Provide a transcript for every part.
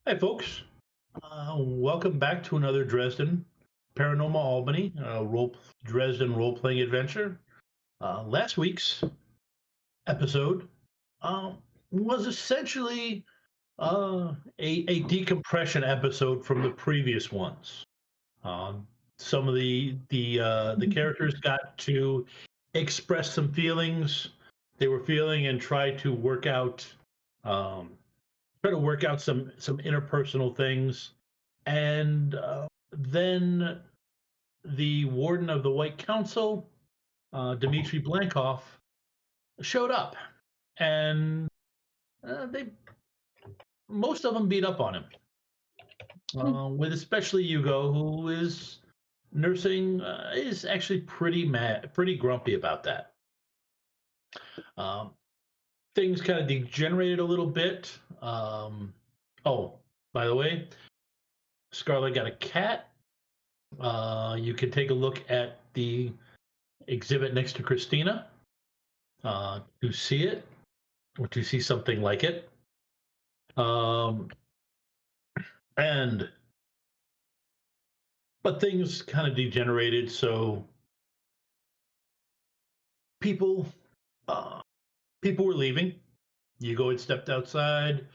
Hi, folks. Welcome back to another Dresden Paranormal Albany Dresden role playing adventure. Last week's episode uh, was essentially a decompression episode from the previous ones. Some of the characters got to express some feelings they were feeling and um, try to work out some interpersonal things. And then the warden of the White Council, Dmitry Blankov, showed up, and they most of them beat up on him. With especially Hugo, who is nursing, is actually pretty mad, pretty grumpy about that. Um, Things kind of degenerated a little bit. Oh, by the way, Scarlett got a cat. You can take a look at the exhibit next to Christina to see it or to see something like it. Um, and but things kind of degenerated, so people uh, people were leaving. Hugo had stepped outside.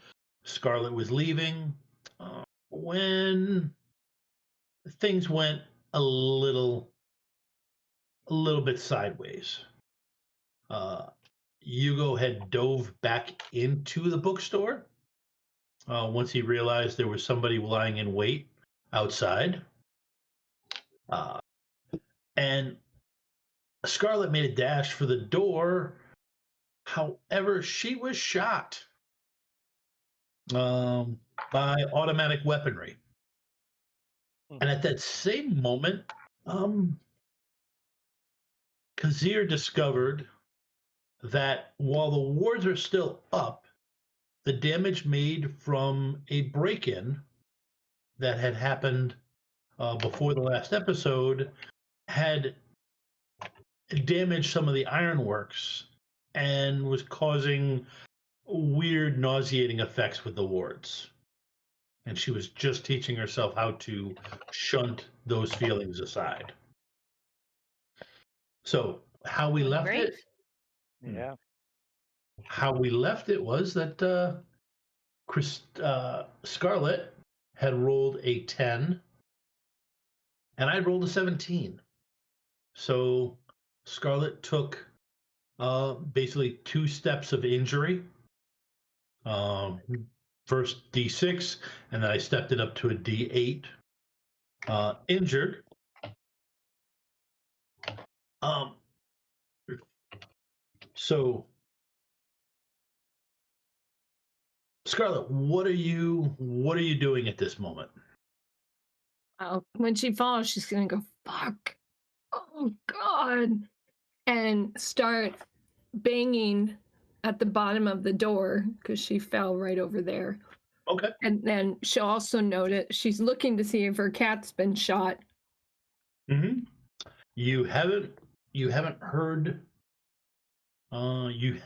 Scarlett was leaving when things went a little bit sideways. Uh, Hugo had dove back into the bookstore once he realized there was somebody lying in wait outside. Uh, and Scarlett made a dash for the door. However, she was shot by automatic weaponry. And at that same moment, Kazir discovered that while the wards are still up, the damage made from a break-in that had happened before the last episode had damaged some of the ironworks and was causing weird nauseating effects with the wards. And she was just teaching herself how to shunt those feelings aside. So how we left Great. it Yeah. how we left it was that Scarlett had rolled a 10 and I rolled a 17. So Scarlett took basically 2 steps of injury. First D6, and then I stepped it up to a D8. Injured. So Scarlett, what are you doing at this moment? When she falls, she's gonna go, fuck. Oh God. And start banging at the bottom of the door because she fell right over there. Okay. And then she'll also notice she's looking to see if her cat's been shot. Mm-hmm. You haven't heard you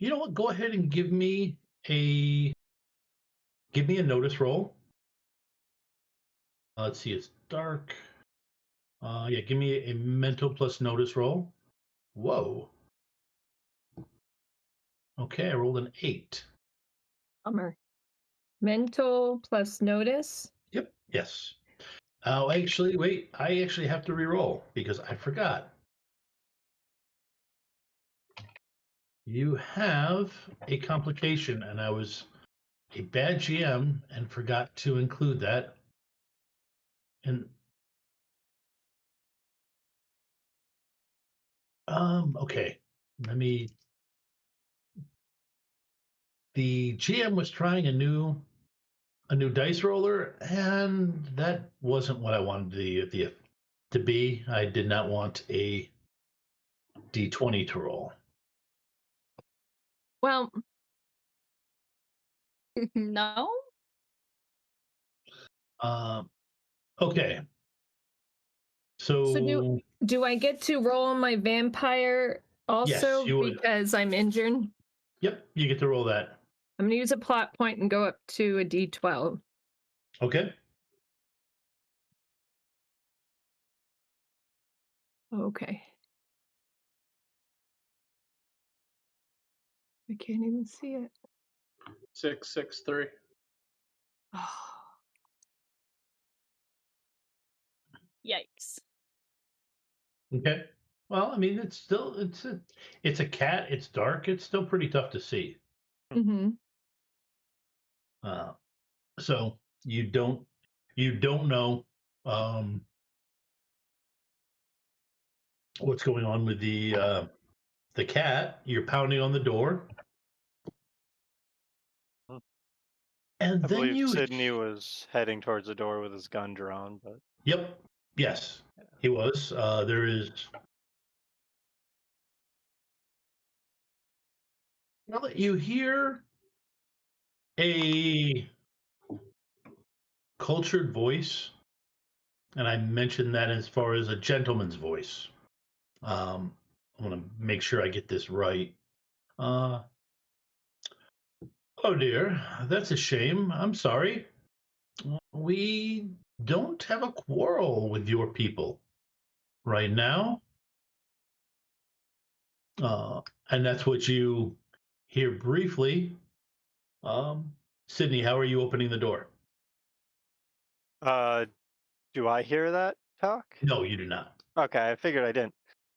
know what, go ahead and give me a notice roll. Let's see, it's dark. Yeah, give me a mental plus notice roll. Whoa. Okay, I rolled an 8. Bummer. Mental plus notice. Yep. Yes. Oh, actually, wait. I actually have to re-roll because I forgot. You have a complication, and I was a bad GM and forgot to include that. And okay. The GM was trying a new dice roller, and that wasn't what I wanted to be. I did not want a D20 to roll. Well, no. Okay. So do I get to roll my vampire also yes, you would. because I'm injured? Yep, you get to roll that. I'm gonna use a plot point and go up to a D12. Okay. Okay. I can't even see it. 663. Oh. Yikes. Okay. Well, I mean, it's a cat. It's dark. It's still pretty tough to see. Mm-hmm. So you don't know what's going on with the cat. You're pounding on the door, and I then believe you. Sydney was heading towards the door with his gun drawn, but Yep. Yes, he was. There is. Now that you hear a cultured voice, and I mentioned that as far as a gentleman's voice. I want to make sure I get this right. Oh dear, that's a shame. I'm sorry. We don't have a quarrel with your people right now. And that's what you hear briefly. Sydney, how are you opening the door? do I hear that talk? No, you do not. Okay, I figured I didn't.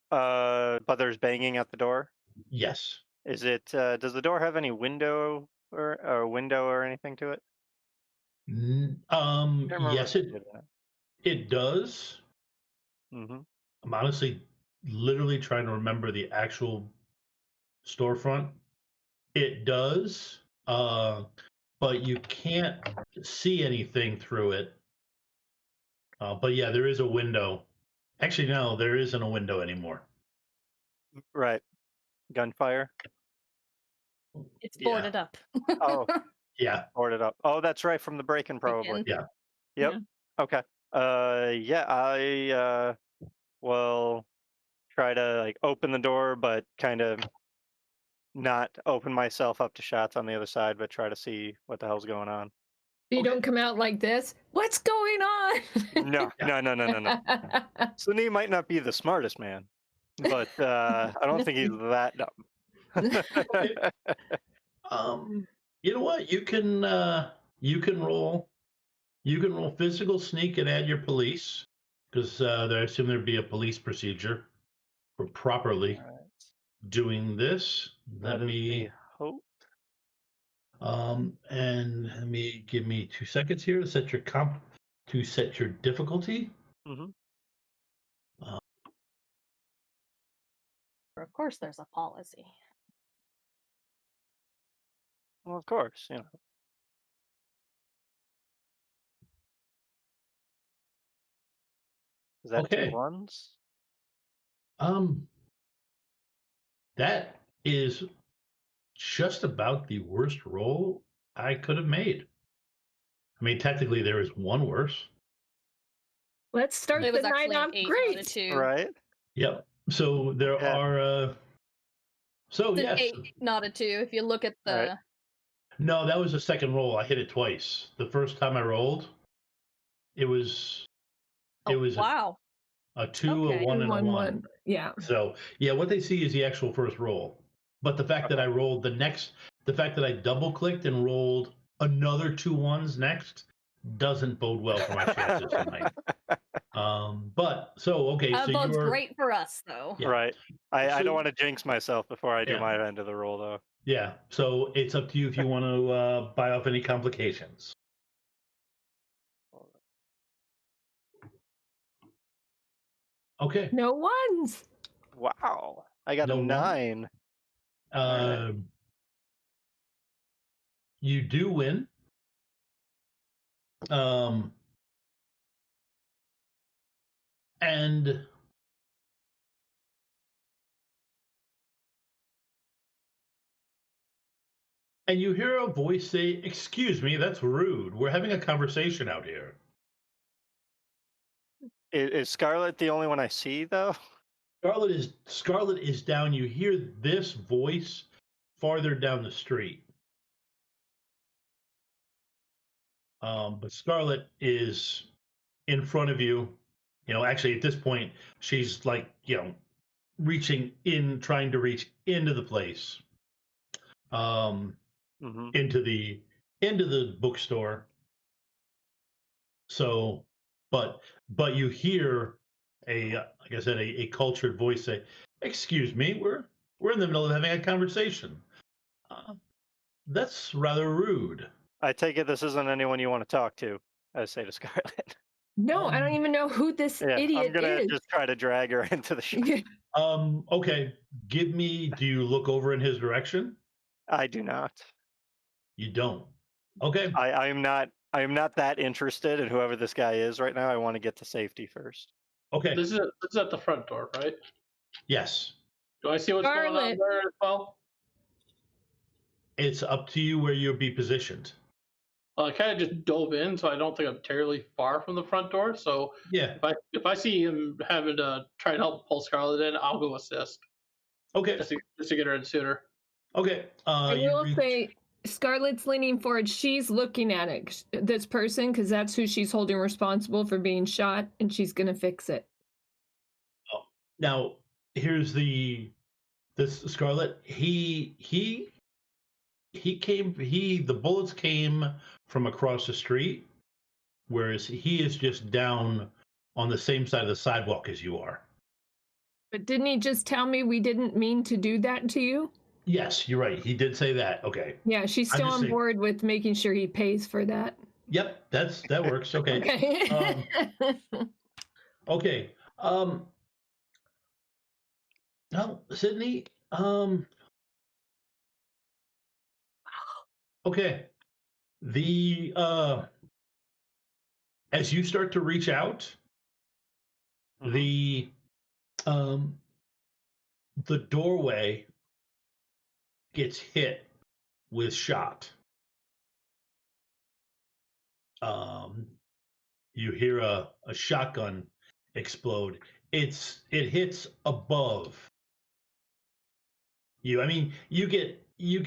But there's banging at the door. Yes. Is it? Does the door have any window or anything to it? Yes, it does. Mm-hmm. I'm honestly literally trying to remember the actual storefront. It does, but you can't see anything through it. But yeah, there is a window. Actually, no, there isn't a window anymore. Right. Gunfire. It's boarded up. Oh, Yeah. boarded up. Oh, that's right, from the break-in probably. Break-in. Yeah. Yep. Yeah. Okay. Yeah, I will try to like open the door, but kind of not open myself up to shots on the other side, but try to see what the hell's going on. You Okay. don't come out like this. What's going on? No. Sydney might not be the smartest man, but I don't think he's that dumb. You know what? You can roll physical sneak and add your police, because I assume there'd be a police procedure for properly doing this. Let me hope. And give me 2 seconds here to set your difficulty. Mm-hmm. Of course, there's a policy. Well, of course, you know. Is that Okay. 2 ones? That is just about the worst roll I could have made. I mean, technically there is one worse. Let's start It the was night actually off an 8 out great. of 2. Right. Yep. So there Yeah. are. So It's an yes. 8, not a 2. If you look at the. Right. No, that was the second roll. I hit it twice. The first time I rolled, it was. Oh, It was wow. a 2, Okay. a 1, and a 1. 1. Yeah. So yeah, what they see is the actual first roll. But the fact that I rolled the fact that I double clicked and rolled another 2 1s next doesn't bode well for my chances tonight. But so okay, That so bodes you're great for us, though. Yeah. Right. I So- don't want to jinx myself before I do Yeah. my end of the roll, though. Yeah. So it's up to you if you want to buy off any complications. Okay. No ones. Wow. I got No a one? 9. You do win. And you hear a voice say, "Excuse me, that's rude. We're having a conversation out here." Is Scarlet the only one I see, though? Scarlet is down. You hear this voice farther down the street. But Scarlet is in front of you. Actually, at this point, she's like, reaching in, trying to reach into the place, Mm-hmm. into the bookstore. So, but you hear like I said, a cultured voice say, "Excuse me, we're in the middle of having a conversation. That's rather rude." I take it this isn't anyone you want to talk to, I say to Scarlet. No, I don't Um, even know who this Yeah, I'm idiot gonna is. just try to drag her into the shop. Okay. Do you look over in his direction? I do not. You don't. Okay. I am not that interested in whoever this guy is right now. I want to get to safety first. Okay. This is at the front door, right? Yes. Do I see what's going on Scarlet. there as well? It's up to you where you'll be positioned. Well, I kind of just dove in, so I don't think I'm terribly far from the front door. So Yeah. if I see him having to try and help pull Scarlet in, I'll go assist Okay. just to get her in sooner. Okay. I You will reach- say Scarlett's leaning forward. She's looking at it, this person, because that's who she's holding responsible for being shot, and she's going to fix it. Now, here's this Scarlet. The bullets came from across the street, whereas he is just down on the same side of the sidewalk as you are. But didn't he just tell me we didn't mean to do that to you? Yes, you're right. He did say that. Okay. Yeah, she's I'm still just on saying- board with making sure he pays for that. Yep, that works. Okay. Okay. Okay. Now, Sydney. Okay. The As you start to reach out, Mhm. the doorway gets hit with shot. You hear a shotgun explode. It hits above you. I mean, you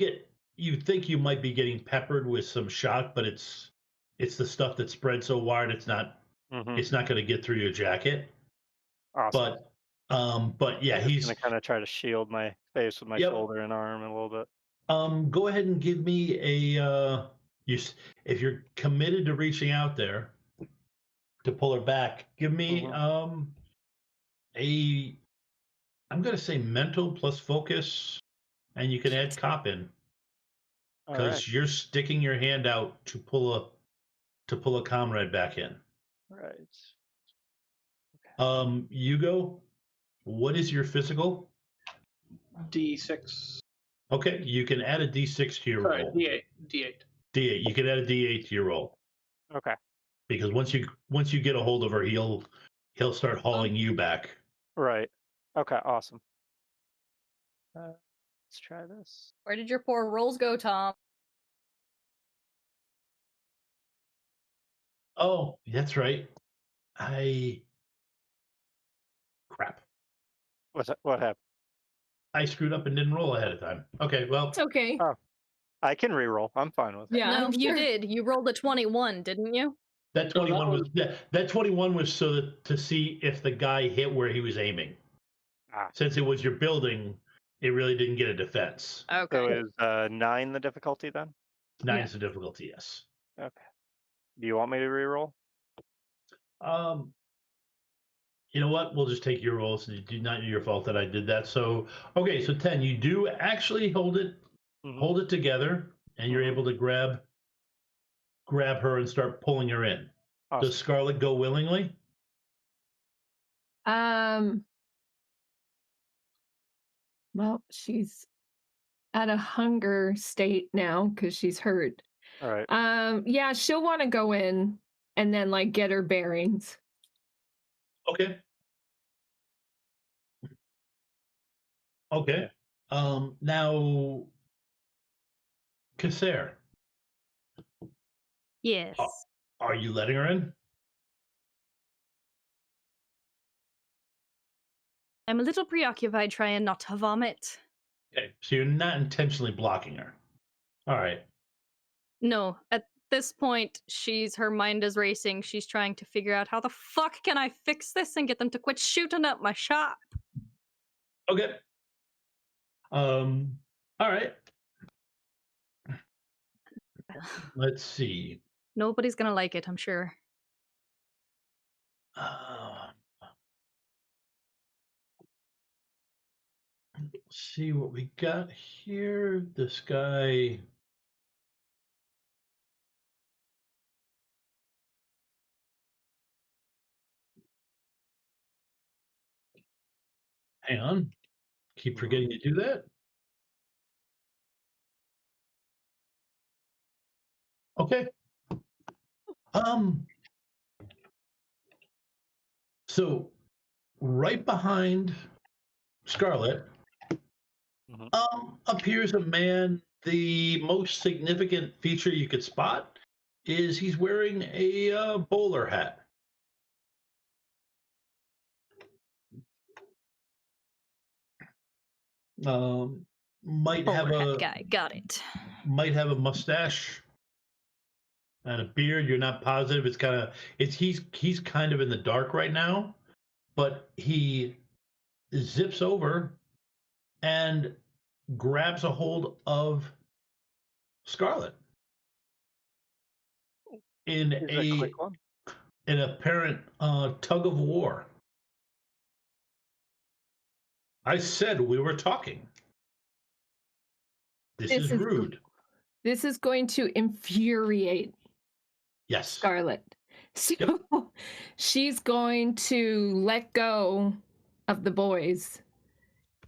think you might be getting peppered with some shot, but it's the stuff that's spread so wide it's not Mhm. going to get through your jacket. Awesome. But yeah, I'm he's gonna kind of try to shield my face with my Yep. shoulder and arm a little bit. Go ahead and give me a if you're committed to reaching out there to pull her back, give me Mhm. I'm going to say mental plus focus, and you can add cop in All because right. you're sticking your hand out to pull a comrade back in. Right. Hugo, what is your physical? D6. Okay, you can add a D6 to your Sorry, roll. D8. D8. D8. You can add a D8 to your roll Okay. because once you get a hold of her, he'll start hauling you back. Right. Okay. Awesome. Let's try this. Where did your poor rolls go, Tom? Oh, that's right. Crap. What happened? I screwed up and didn't roll ahead of time. Okay, well, It's okay. Oh. I can re-roll. I'm fine with it. Yeah, No, I'm you sure. did. You rolled a 21, didn't you? that So that 21 was was- that 21 was so that to see if the guy hit where he was aiming. Ah. Since it was your building, it really didn't get a defense. So Okay. is 9 the difficulty then? 9's the difficulty, yes. Okay. Do you want me to re-roll? You know what? We'll just take your rolls. It's not your fault that I did that. So okay, so 10. You do actually hold it together, and you're able to grab her and start pulling her in. Awesome. Does Scarlet go willingly? Well, she's at a hunger state now because she's hurt. All right. Yeah, she'll want to go in and then like get her bearings. Okay. Okay. Now, Kasser, Yes. are you letting her in? I'm a little preoccupied trying not to vomit. Okay, so you're not intentionally blocking her. All right. No, at this point, her mind is racing. She's trying to figure out how the fuck can I fix this and get them to quit shooting up my shop. Okay. All right. Let's see. Nobody's gonna like it, I'm sure. See what we got here. This guy. Hang on. Keep forgetting to do that. Okay. So right behind Scarlet appears a man. The most significant feature you could spot is he's wearing a bowler hat. Might have Bowler hat a guy, got it. might have a mustache and a beard. You're not positive. It's kind of he's kind of in the dark right now, but he zips over and grabs a hold of Scarlet in Here's a quick one. an apparent tug of war. I said we were talking. This is rude. This is going to infuriate Yes. Scarlet. So she's going to let go of the boys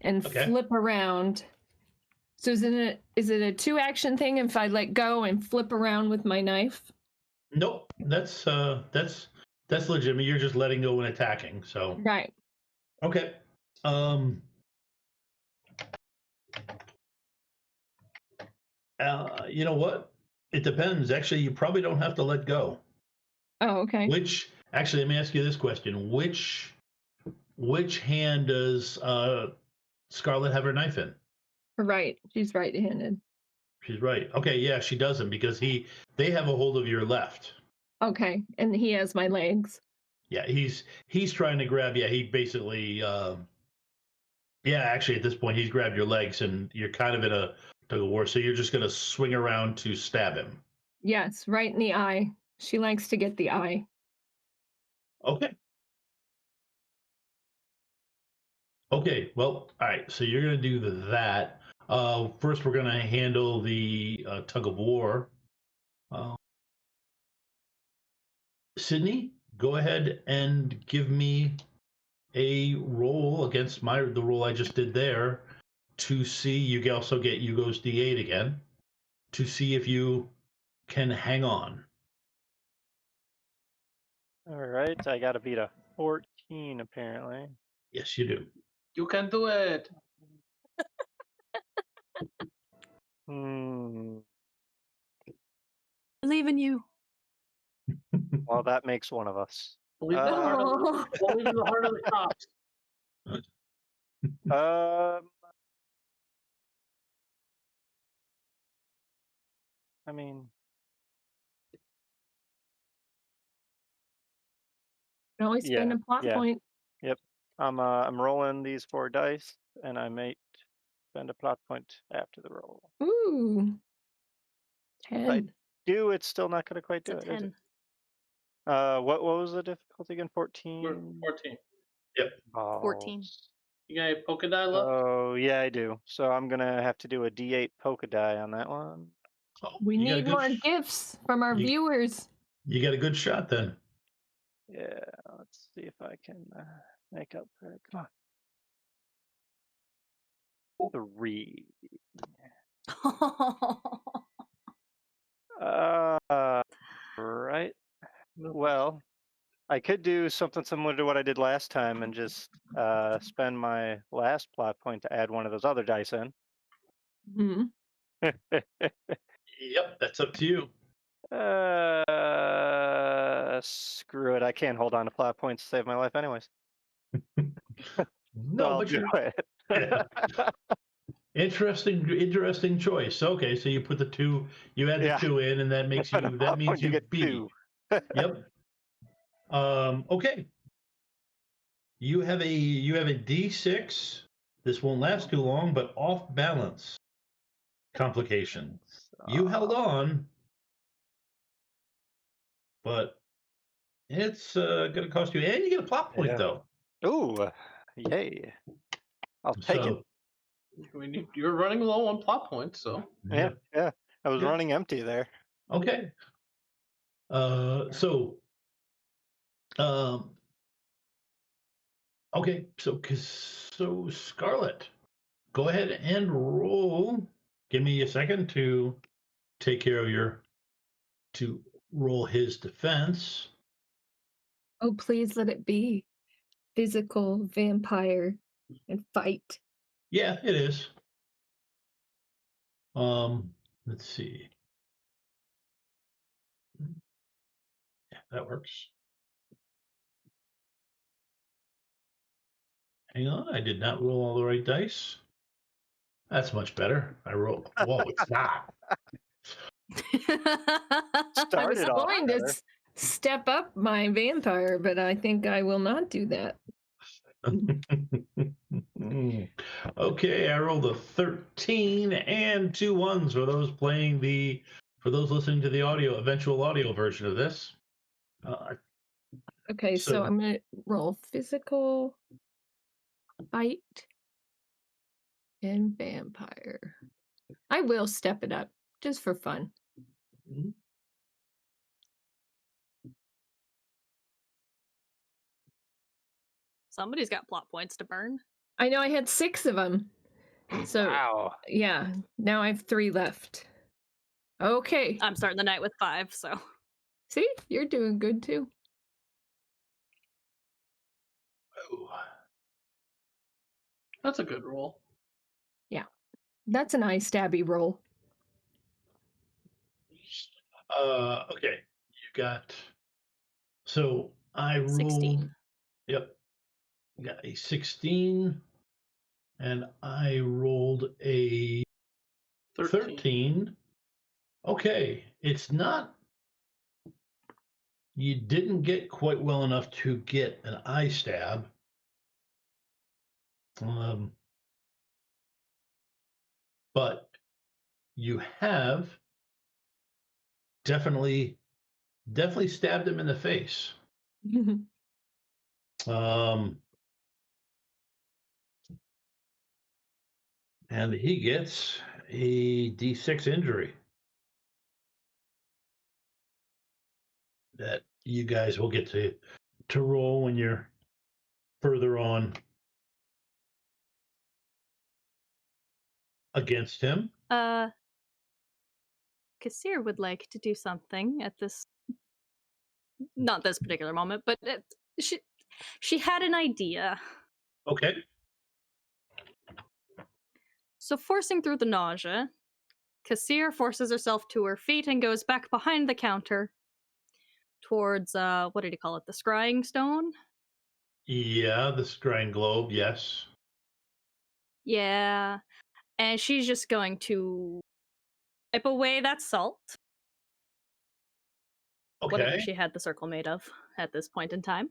and flip around. So is it a 2-action thing if I let go and flip around with my knife? Nope. That's legitimate. You're just letting go and attacking. So right. Okay. You know what? It depends. Actually, you probably don't have to let go. Oh, okay. Actually, let me ask you this question: Which hand does Scarlet have her knife in? Right. She's right-handed. She's right. Okay, yeah, she doesn't because they have a hold of your left. Okay, and he has my legs. Yeah, he's trying to grab. Yeah, he basically. Actually, at this point, he's grabbed your legs, and you're kind of in a tug of war. So you're just gonna swing around to stab him. Yes, right in the eye. She likes to get the eye. Okay. Okay. Well, all right. So you're gonna do that. First, we're gonna handle the tug of war. Sydney, go ahead and give me a roll against the roll I just did there to see. You also get Hugo's D8 again to see if you can hang on. All right, I got to beat a 14 apparently. Yes, you do. You can do it. Believe in you. Well, that makes one of us. Believe in the heart of the cops. I mean, can always spend a plot point. Yep. I'm rolling these 4 dice, and I might spend a plot point after the roll. Ooh. 10. If I do, it's still not going to quite do It's a it. 10. Is it? What was the difficulty again? 14? 14. Yep. 14. You got a polka die left? Oh, yeah, I do. So I'm going to have to do a D8 polka die on that one. We need more gifts from our viewers. You got a good shot then. Yeah, let's see if I can make up for it. Come on. 3. Right. Well, I could do something similar to what I did last time and just spend my last plot point to add one of those other dice in. Mm-hmm. Yep, that's up to you. Screw it. I can't hold on to plot points to save my life anyways. No, I'll but do it. Interesting choice. Okay, so you put the 2, you add the Yeah. 2 in, and that makes you. At That one means point you you get beat. 2. Yep. Okay. You have a D6. This won't last too long, but off balance complication. You held on, but it's going to cost you, and you get a plot point Yeah. though. Ooh, yay! I'll take it. So I mean, you're running low on plot points, so. Yeah, yeah. I was Yeah. running empty there. Okay. So. Okay. So Scarlet, go ahead and roll. Give me a second to take care of to roll his defense. Oh, please let it be physical vampire and fight. Yeah, it is. Let's see. Yeah, that works. Hang on, I did not roll all the right dice. That's much better. I rolled. Whoa, it's not. I was Started off going to better. step up my vampire, but I think I will not do that. Okay, I rolled a 13 and 2 1s for those for those listening to the eventual audio version of this. Okay, so I'm going to roll physical, fight, and vampire. I will step it up just for fun. Mhm. Somebody's got plot points to burn. I know I had 6 of them. So, Wow. yeah, now I have 3 left. Okay. I'm starting the night with 5, so. See, you're doing good too. Oh. That's a good roll. Yeah, that's an eye stabby roll. Okay, you got. So I rolled. 16. Yep, got a 16, and I rolled a 13. Okay, it's not. You didn't get quite well enough to get an eye stab. But you have definitely stabbed him in the face. And he gets a D6 injury that you guys will get to roll when you're further on against him. Kassir would like to do something at this, not this particular moment, but she had an idea. Okay. So forcing through the nausea, Kassir forces herself to her feet and goes back behind the counter towards, what did he call it, the scrying stone? Yeah, the scrying globe, yes. Yeah. And she's just going to wipe away that salt. Whatever Okay. she had the circle made of at this point in time.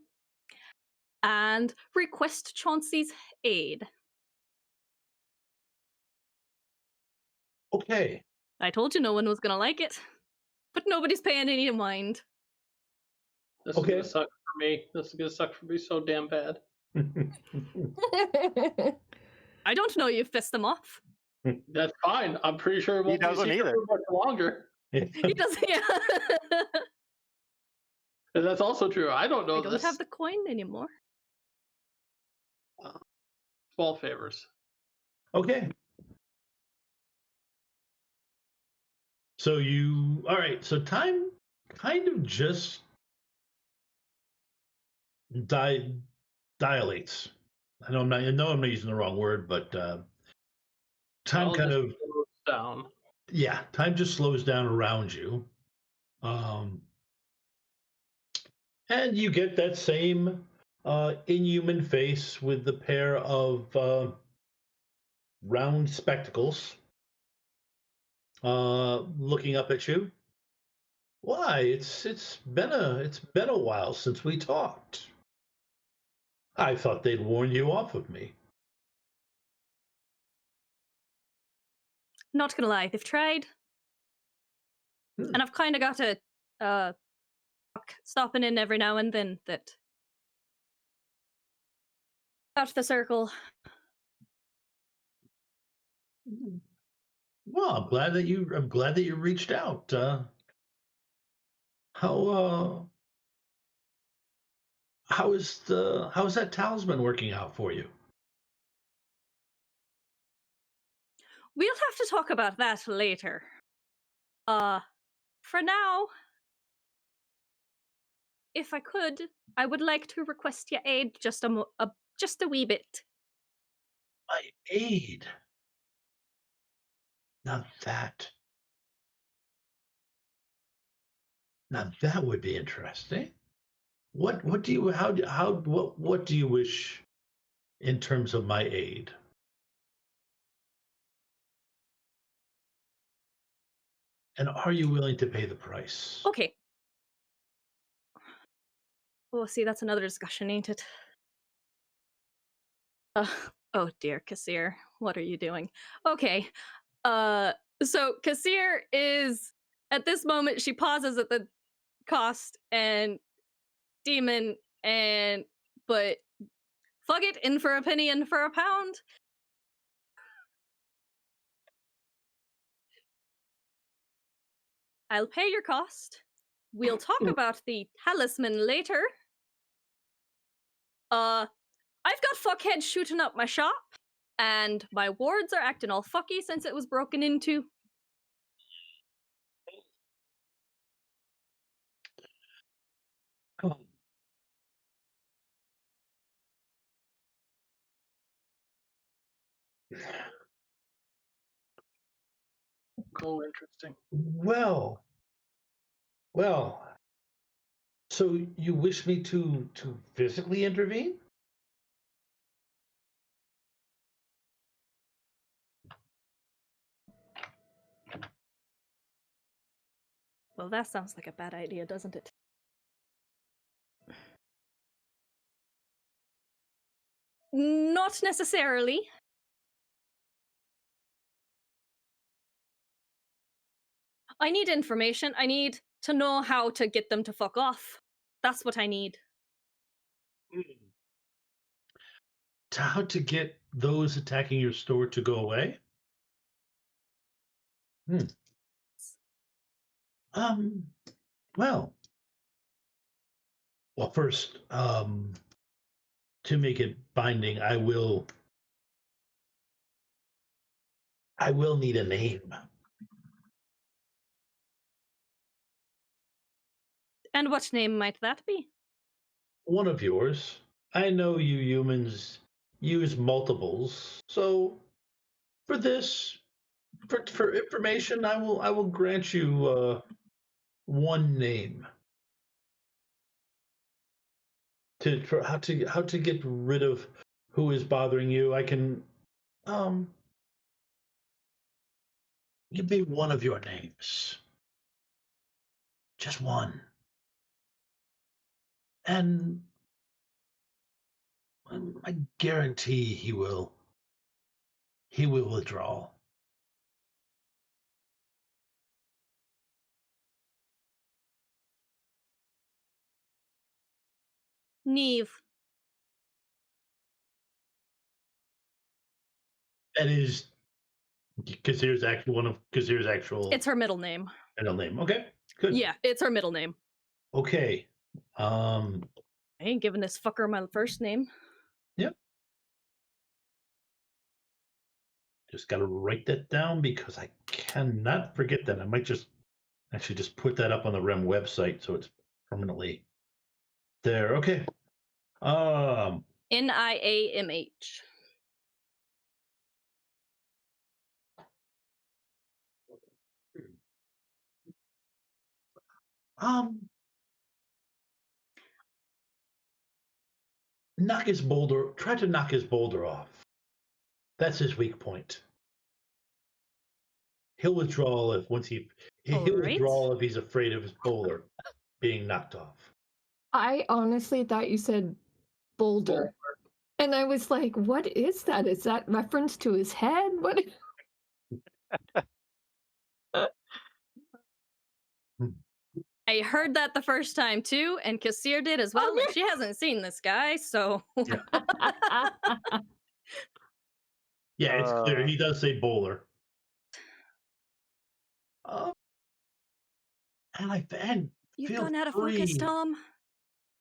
And request Chauncey's aid. Okay. I told you no one was gonna like it. But nobody's paying any mind. This Okay. is gonna suck for me. This is gonna suck for me so damn bad. I don't know you fist them off. That's fine. I'm pretty sure it He won't be a doesn't secret either. for much longer. He doesn't. Yeah. And that's also true. I don't know I don't this. have the coin anymore. 12 favors. Okay. So all right, so time kind of just dilates. I know I'm not using the wrong word, but time kind of slows down. Yeah, time just slows down around you. And you get that same inhuman face with the pair of round spectacles, looking up at you. Why, it's been a while since we talked. I thought they'd warn you off of me. Not gonna lie, they've tried. Hmm. And I've kind of got a stopping in every now and then that out the circle. Well, I'm glad that you reached out. How how's that talisman working out for you? We'll have to talk about that later. For now, if I could, I would like to request your aid just a wee bit. My aid. Now that now that would be interesting. What do you how what do you wish in terms of my aid? And are you willing to pay the price? Okay. Oh, see, that's another discussion, ain't it? Oh dear, Kassir, what are you doing? Okay. So Kassir is at this moment she pauses at the cost and demon and but fuck it, in for a penny, in for a pound. I'll pay your cost. We'll talk about the talisman later. I've got fuckheads shooting up my shop, and my wards are acting all fucky since it was broken into. Oh. Oh, interesting. Well, well. So you wish me to physically intervene? Well, that sounds like a bad idea, doesn't it? Not necessarily. I need information. I need to know how to get them to fuck off. That's what I need. To how to get those attacking your store to go away? Um, well, first, to make it binding, I will need a name. And what name might that be? One of yours. I know you humans use multiples, so for this, for information, I will grant you one name. For how to get rid of who is bothering you, I can give me one of your names. Just one. And I guarantee he will withdraw. Neve. That is Kazir's actual one of Kazir's actual It's her middle name. middle name. Okay, good. Yeah, it's her middle name. Okay. I ain't giving this fucker my first name. Yep. Just gotta write that down because I cannot forget that. I might just actually just put that up on the REM website so it's permanently there. Okay. Niamh. Um, knock his boulder. Try to knock his boulder off. That's his weak point. He'll withdraw if he'll Alright. withdraw if he's afraid of his bowler being knocked off. I honestly thought you said boulder. And I was like, what is that? Is that reference to his head? What? I heard that the first time too, and Kassir did as well, and she hasn't seen this guy, so Yeah, it's clear. He does say bowler. And you've feel gone out of free. focus, Tom.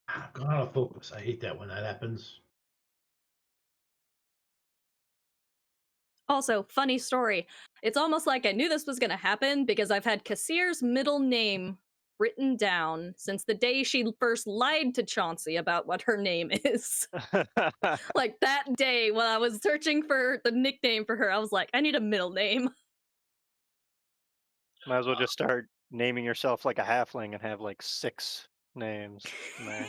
I've gone out of focus. I hate that when that happens. Also, funny story. It's almost like I knew this was gonna happen because I've had Kassir's middle name written down since the day she first lied to Chauncey about what her name is. Like that day when I was searching for the nickname for her, I was like, I need a middle name. Might as well just start naming yourself like a halfling and have like 6 names in there.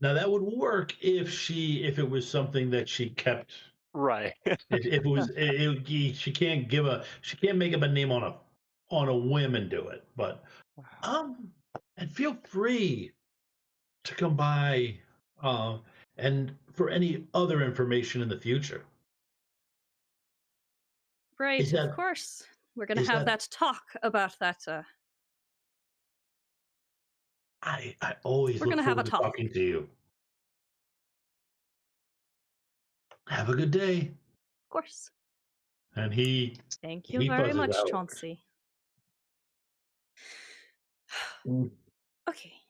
Now that would work if it was something that she kept. Right. If it was, she can't make up a name on a whim and do it. But and feel free to come by and for any other information in the future. Right, Is of that- course. We're gonna is have that- that talk about that. I always We're look gonna have forward a to talk. talking to you. Have a good day. Of course. And he Thank you He very buzzes much, out. Chauncey. Okay.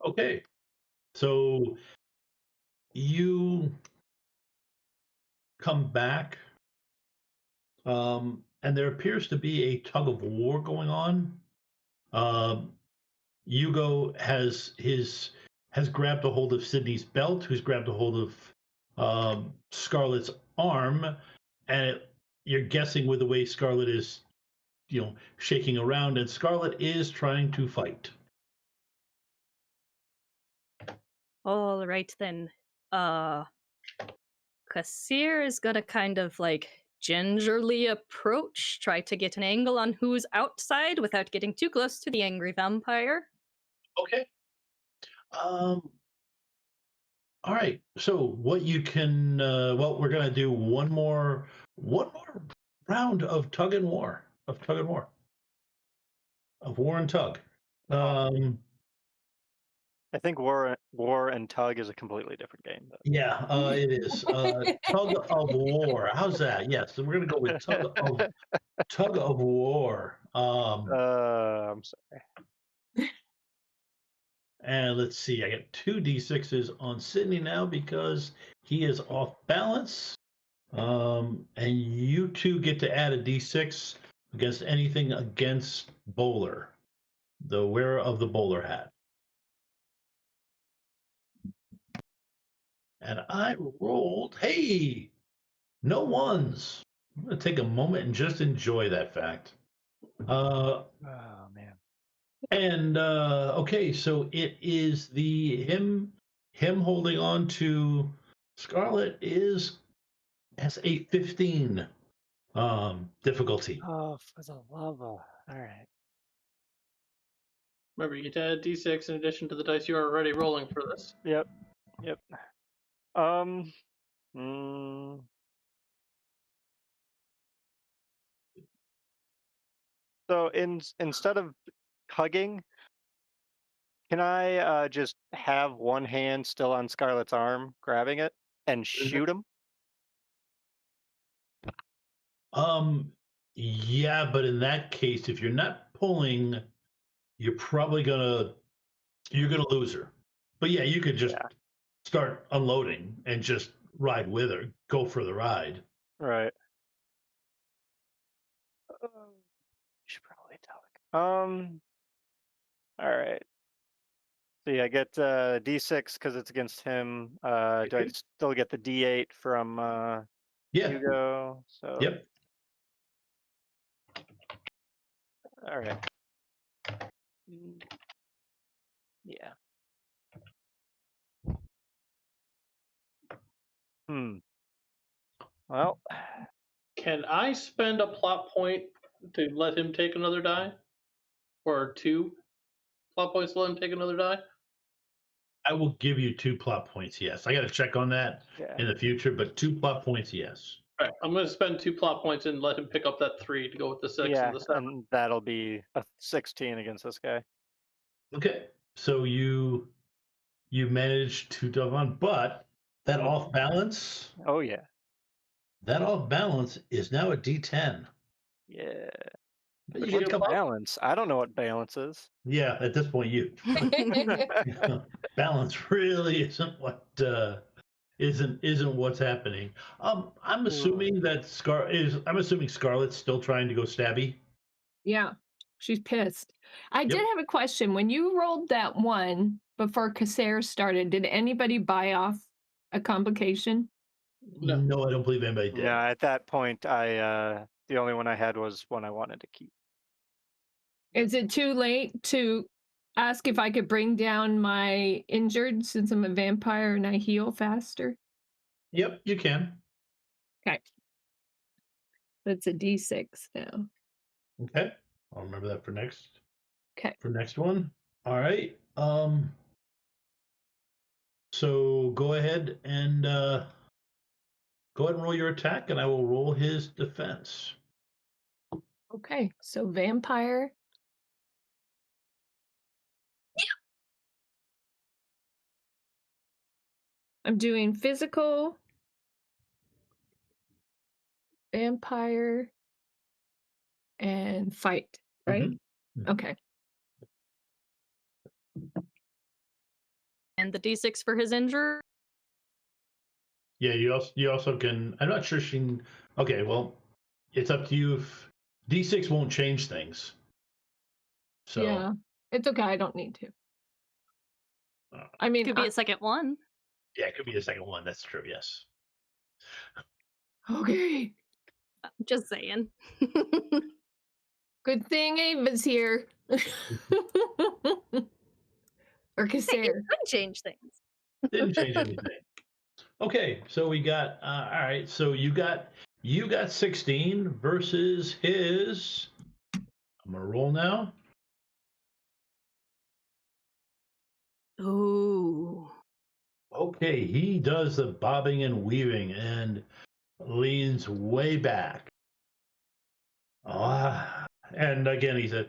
Okay. So you come back, and there appears to be a tug of war going on. Hugo has grabbed a hold of Sydney's belt, who's grabbed a hold of Scarlett's arm, and you're guessing with the way Scarlett is, shaking around, and Scarlett is trying to fight. All right then. Kassir is gonna kind of like gingerly approach, try to get an angle on who's outside without getting too close to the angry vampire. Okay. All right. So what you can we're gonna do one more round of tug and war. Of war and tug. I think war and tug is a completely different game. Though. Yeah, it is. Tug of war. How's that? Yes, so we're gonna go with tug of war. I'm sorry. And let's see. I get 2d6s on Sydney now because he is off balance. And you two get to add a d6 against anything against Bowler, the wearer of the bowler hat. And I rolled, hey, no ones. I'm going to take a moment and just enjoy that fact. Oh man. And okay, so it is him holding on to Scarlet has a 15 difficulty. Oh, for the love of... All right. Remember, you get to add d6 in addition to the dice you are already rolling for this. Yep. So instead of hugging, can I just have one hand still on Scarlett's arm, grabbing it, and shoot him? Yeah, but in that case, if you're not pulling, you're probably gonna lose her. But yeah, you could just start unloading and just ride with her, go for the ride. Right. Should probably tug. All right. See, I get D6 because it's against him. Do I still get the D8 from Yeah. Hugo? So. Yep. All right. Yeah. Well, Can I spend a plot point to let him take another die? Or 2 plot points to let him take another die? I will give you 2 plot points, yes. I got to check on that yeah. in the future, but 2 plot points, yes. Alright, I'm gonna spend 2 plot points and let him pick up that 3 to go with the 6 Yeah, and the 7. and that'll be a 16 against this guy. Okay, so you managed to dove on, but that Mhm. off balance, Oh yeah. is now a D10. Yeah. But you What's get your a couple, plot? I don't know what balance is. yeah, at this point, you balance really isn't what's happening. I'm assuming that I'm assuming Scarlett's still trying to go stabby. Yeah, she's pissed. I did Yep. have a question. When you rolled that one before Casares started, did anybody buy off a complication? No. No, I don't believe anybody did. No, at that point, the only one I had was one I wanted to keep. Is it too late to ask if I could bring down my injured since I'm a vampire and I heal faster? Yep, you can. Okay. That's a D6 now. Okay, I'll remember that for Okay. next one. All right. So go ahead and roll your attack, and I will roll his defense. Okay. So vampire. I'm doing physical, vampire, and fight, right? Mhm. Mhm. Okay. And the D6 for his injury. Yeah, you also can. I'm not sure she can. Okay, well, it's up to you. If D6 won't change things, so Yeah. It's okay. I don't need to. uh, I mean, Could be a second one. yeah, it could be a second one. That's true. Yes. okay. Just saying. Good thing Ava's here. or Hey, it Casares. could change things. Didn't change anything. Okay, so we got. All right, so you got 16 versus his. I'm gonna roll now. Ooh. Okay, he does the bobbing and weaving and leans way back. And again, he's a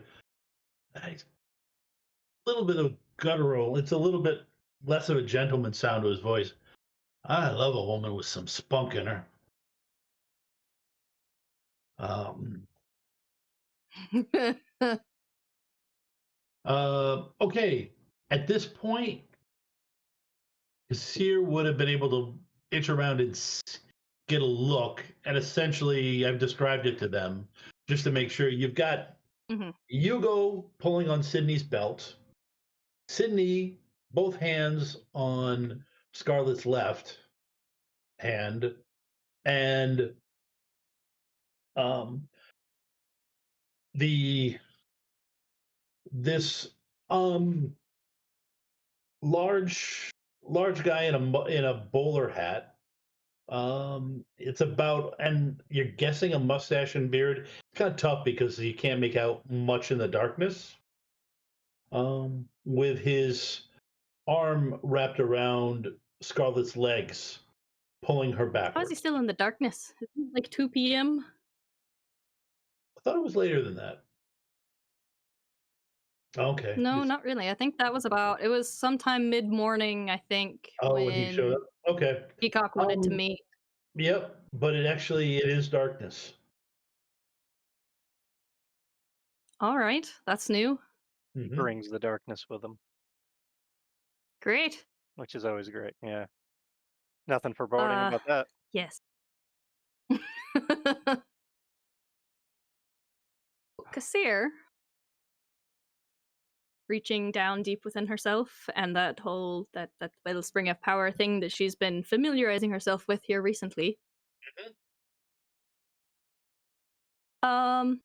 little bit of guttural. It's a little bit less of a gentleman sound to his voice. I love a woman with some spunk in her. Um, okay, at this point, Seer would have been able to itch around and get a look. And essentially, I've described it to them just to make sure you've got Mhm. Hugo pulling on Sydney's belt, Sydney, both hands on Scarlett's left hand, and um, the this large guy in a bowler hat. It's about, and you're guessing a mustache and beard. It's kind of tough because you can't make out much in the darkness. With his arm wrapped around Scarlett's legs, pulling her How is backwards. he still in the darkness? Isn't it like 2 p.m.? I thought it was later than that. Okay. No, not really. I think that was it was sometime mid-morning, I think, Oh, when he showed when up. Okay. Peacock wanted to Um, meet. Yep, but it is darkness. All right, that's new. Mhm. Brings the darkness with him, Great. which is always great. Yeah. Nothing foreboding Uh, about that. yes. Kassir, reaching down deep within herself, and that whole that wellspring of power thing that she's been familiarizing herself with here recently. Um.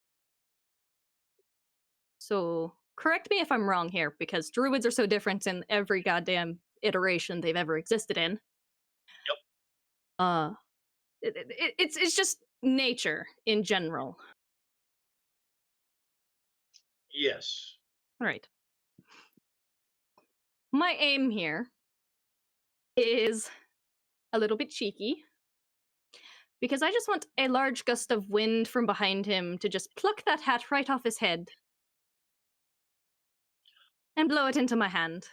So correct me if I'm wrong here, because druids are so different in every goddamn iteration they've ever existed in. Yep. Uh, It's just nature in general. Yes. Right. My aim here is a little bit cheeky, because I just want a large gust of wind from behind him to just pluck that hat right off his head and blow it into my hand.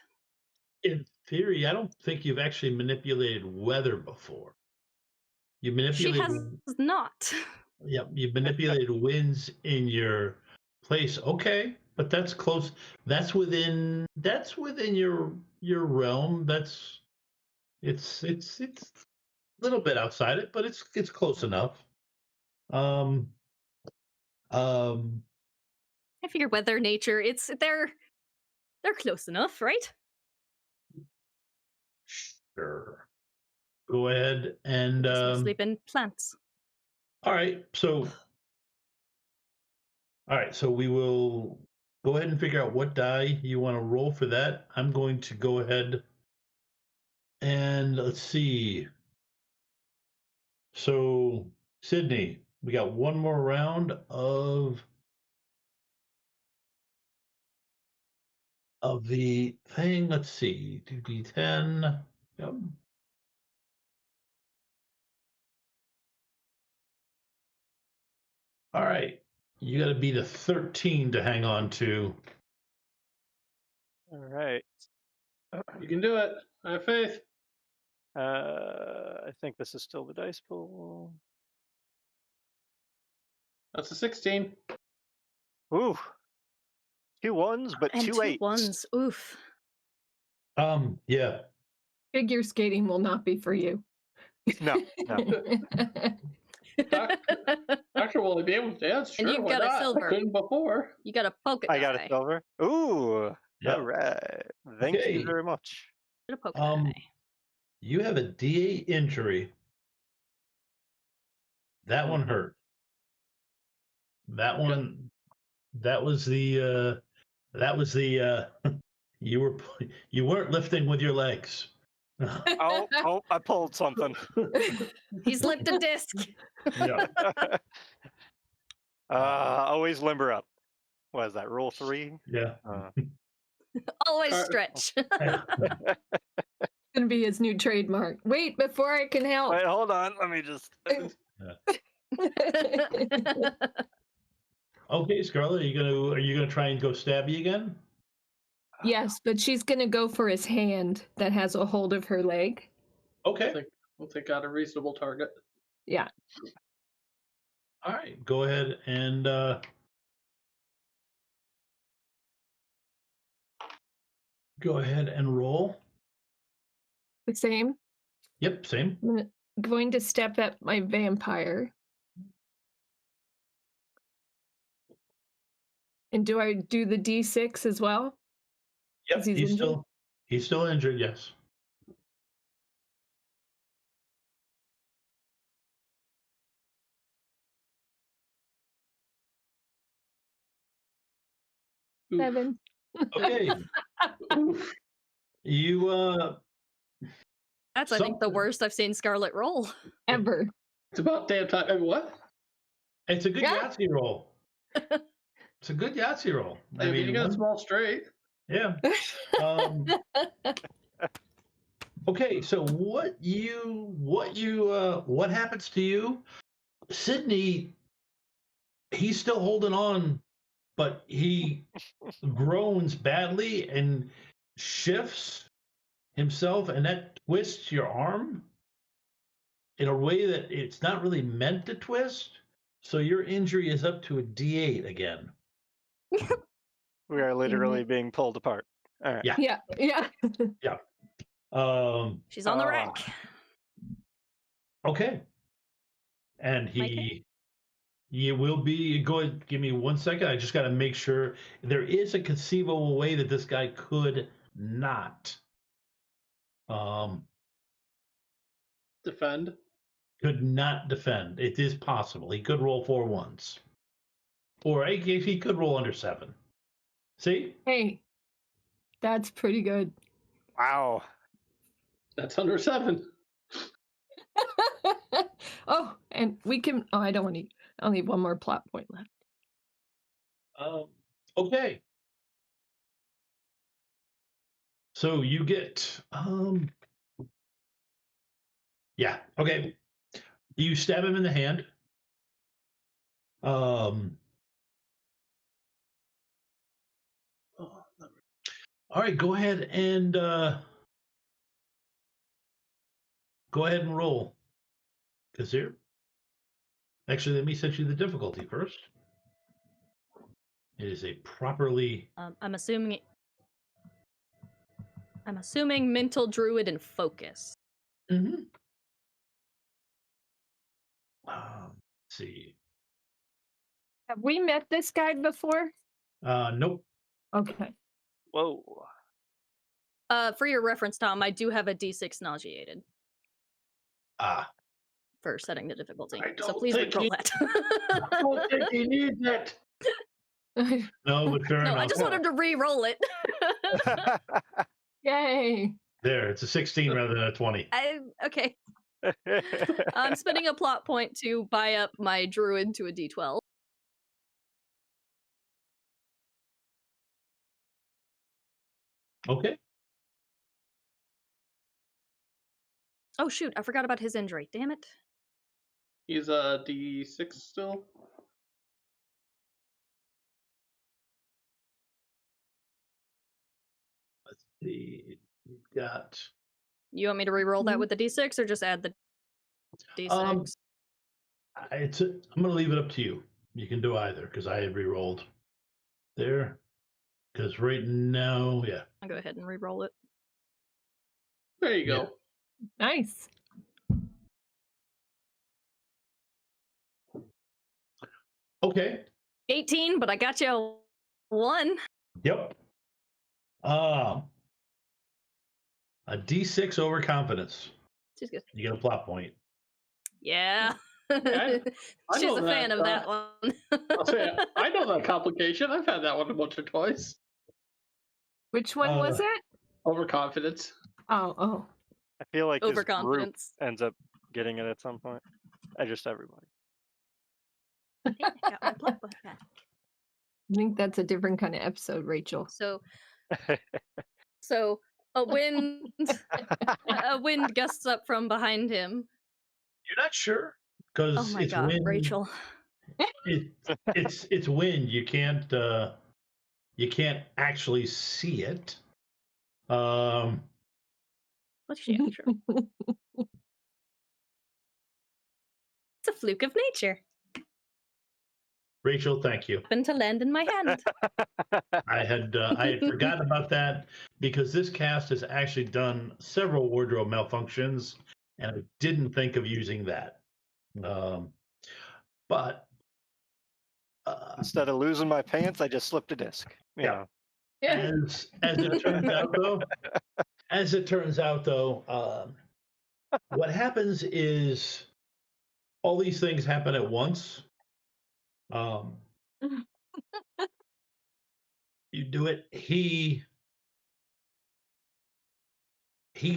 In theory, I don't think you've actually manipulated weather before. You She manipulated, has not. yeah, you manipulated winds in your place. Okay, but that's close. That's within your realm. It's a little bit outside it, but it's close enough. Um, um, I figure weather, nature, they're close enough, right? sure. Go ahead and Just mostly been plants. all right. So we will go ahead and figure out what die you want to roll for that. I'm going to go ahead and let's see. So Sydney, we got one more round of the thing. Let's see. 2d10. Yep. All right. You got to beat a 13 to hang on to. All right. You can do it. I have faith. I think this is still the dice pool. That's a 16. Ooh. 2 1s, but And 2 two 8s. ones. Oof. Yeah. Figure skating will not be for you. No. Doctor will be able to dance. Sure, And you've why got a not? silver. I couldn't before. You got a polka I got a die. silver. Ooh. Yep. All right. Thank Okay. you very much. Got a polka Um, die. You have a D8 injury. That one hurt. That Okay. one. That was the. You weren't lifting with your legs. Oh, I pulled something. He slipped a disc. Yeah. Always limber up. What is that? Rule 3? Yeah. Always Car- stretch. Gonna be his new trademark. Wait, before I can help. Wait, hold on. Let me just. Okay, Scarlett, are you gonna try and go stabby again? Yes, but she's gonna go for his hand that has a hold of her leg. Okay. We'll take out a reasonable target. Yeah. All right. Go ahead and roll. The same. Yep, same. I'm going to step at my vampire. And do I do the D6 as well? Yep, 'Cause he's injured? he's still injured, yes. Oof. 7. Okay. Oof. You That's, I think, the Something- worst I've seen Scarlet roll. Ever. It's about damn time. What? it's a good Yeah. Yahtzee roll. It's a good Yahtzee roll. I mean, you got a small straight. yeah. Um, okay, so what happens to you? Sydney, he's still holding on, but he groans badly and shifts himself, and that twists your arm in a way that it's not really meant to twist. So your injury is up to a D8 again. We are literally being pulled apart. All right. Yeah. Yeah. She's on the rack. Okay. And you will be. Go ahead, give me 1 second. I just got to make sure there is a conceivable way that this guy could not Defend. defend. It is possible. He could roll 4 1s, or he could roll under 7. See? Hey, that's pretty good. Wow. That's under 7. Oh, and we can. Oh, I don't want to. I only have one more plot point left. Okay. So you get yeah, okay. You stab him in the hand. All right, go ahead and roll. Because here, actually, let me set you the difficulty first. It is a properly. I'm assuming mental druid and focus. Mm-hmm. Let's see. Have we met this guy before? Nope. Okay. Whoa. For your reference, Tom, I do have a D6 nauseated Ah, for setting the difficulty. I So don't please think roll you- that. I don't think you need that. No, but fair No, enough. I just want him to re-roll it. Yay. There, it's a 16 rather than a 20. Okay. I'm spending a plot point to buy up my druid to a D12. Okay. Oh shoot, I forgot about his injury. Damn it. He's a D6 still. Let's see. We've got. You want me to re-roll that with the D6 or just add the D6? I'm going to leave it up to you. You can do either because I had re-rolled there. Because right now, yeah. I'll go ahead and re-roll it. There you Yeah. go. Nice. Okay. 18, but I got you a 1. Yep. A D6 overconfidence. She's good. You get a plot point. Yeah. I She's know a fan that, of that one. I'll say, I know that complication. I've had that one a bunch of twice. Which one was it? Overconfidence. Oh. I feel like this group Overconfidence. ends up getting it at some point. Just everybody. I got my plot point back. I think that's a different kind of episode, Rachel. So a wind gusts up from behind him. You're not sure? Because Oh my it's god, wind. Rachel. It's wind. You can't actually see it. What's she after? It's a fluke of nature. Rachel, thank you. Happened to land in my hand. I had forgotten about that because this cast has actually done several wardrobe malfunctions, and I didn't think of using that. But Instead of losing my pants, I just slipped a disc. You Yeah. know. Yeah. as it turns out though, what happens is all these things happen at once. You do it. He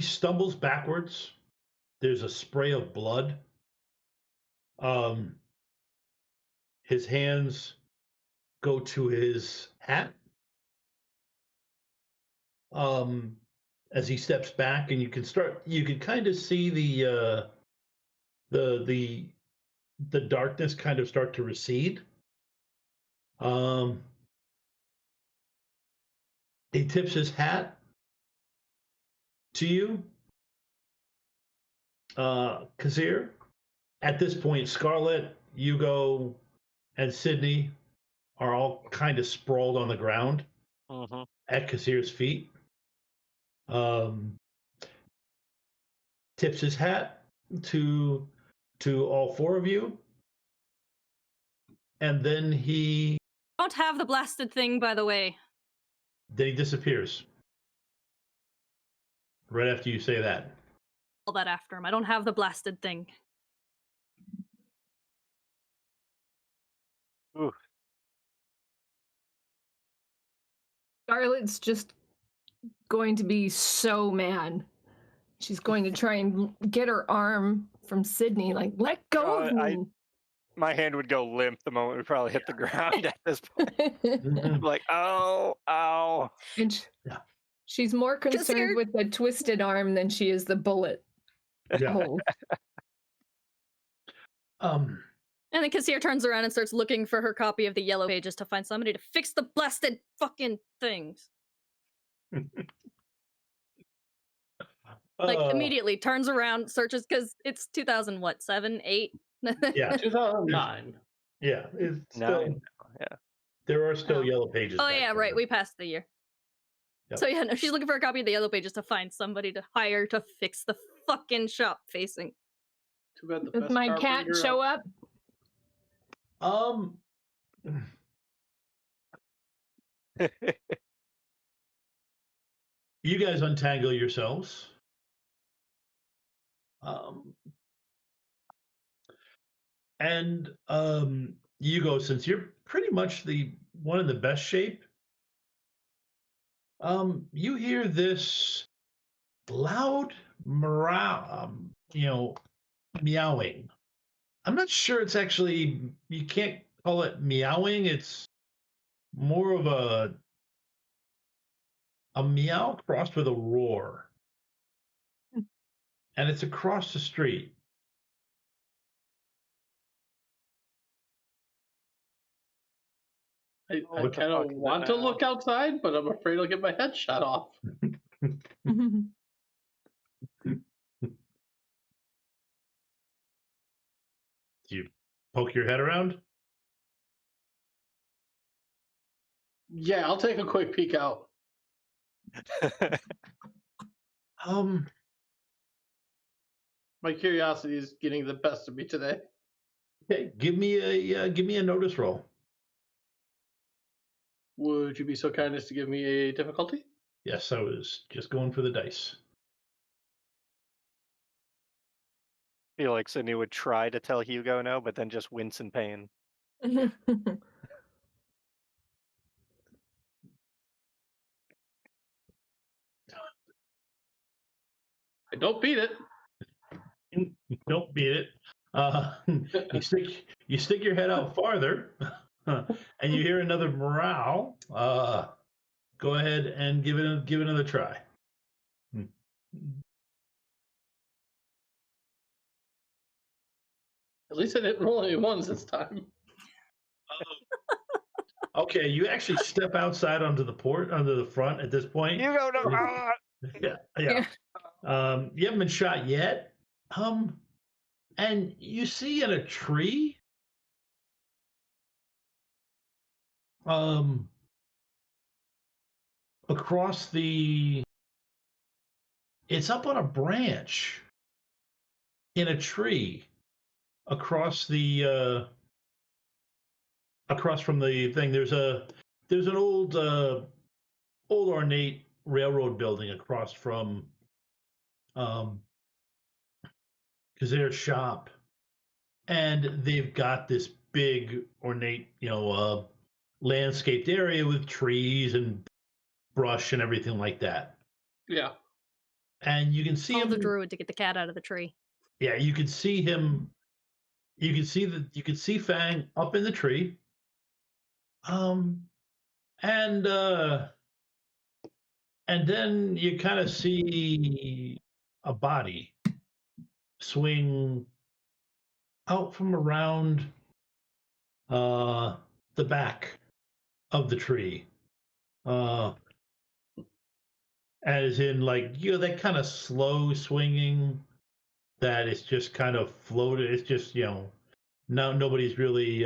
stumbles backwards. There's a spray of blood. His hands go to his hat. As he steps back, and you can kind of see the darkness kind of start to recede. He tips his hat to you, Kazir. At this point, Scarlet, Hugo, and Sydney are all kind of sprawled on the ground at Kazir's feet. Tips his hat to all four of you, and then he Don't have the blasted thing, by the way. disappears right after you say that. All that after him. I don't have the blasted thing. Ooh. Scarlett's just going to be so mad. She's going to try and get her arm from Sydney, like, let go of me. My hand would go limp the moment we probably hit the ground at this point. I'm like, oh, ow. And Yeah. she's more concerned with the twisted arm than she is the bullet Yeah. hole. And then Kassir turns around and starts looking for her copy of the Yellow Pages to find somebody to fix the blasted fucking things. Like, immediately turns around, searches, because it's 2000, what, 7, 8? Yeah. 2009. Yeah. It's still, 9. Yeah. there are still Oh. Yellow Pages. Oh, back yeah, right. there. We passed the year. Yep. So, yeah, no, she's looking for a copy of the Yellow Pages to find somebody to hire to fix the fucking shop facing. Too bad the Does best my cat carpenter show up? You guys untangle yourselves. And you go, since you're pretty much the one in the best shape. You hear this loud meowing. I'm not sure it's actually, you can't call it meowing. It's more of a meow crossed with a roar. And it's across the street. I What the kind fuck of is it want to now? look outside, but I'm afraid I'll get my head shot off. Do you poke your head around? Yeah, I'll take a quick peek out. My curiosity is getting the best of me today. Okay, give me a notice roll. Would you be so kind as to give me a difficulty? Yes, I was just going for the dice. I feel like Sydney would try to tell Hugo no, but then just wince in pain. I don't beat it. Don't beat it. You stick your head out farther, and you hear another meow. Go ahead and give it another try. At least I didn't roll any ones this time. Okay, you actually step outside onto the front at this point. Hugo, no! Yeah. You haven't been shot yet. And you see in a tree, across it's up on a branch in a tree across from the thing. There's an old ornate railroad building across from Kazir's shop, and they've got this big ornate landscaped area with trees and brush and everything like that. Yeah. And you can see Call him. the druid to get the cat out of the tree. Yeah, you can see him. You can see Fang up in the tree. And then you kind of see a body swing out from around the back of the tree. As in, like, that kind of slow swinging that is just kind of floated. It's just, nobody's really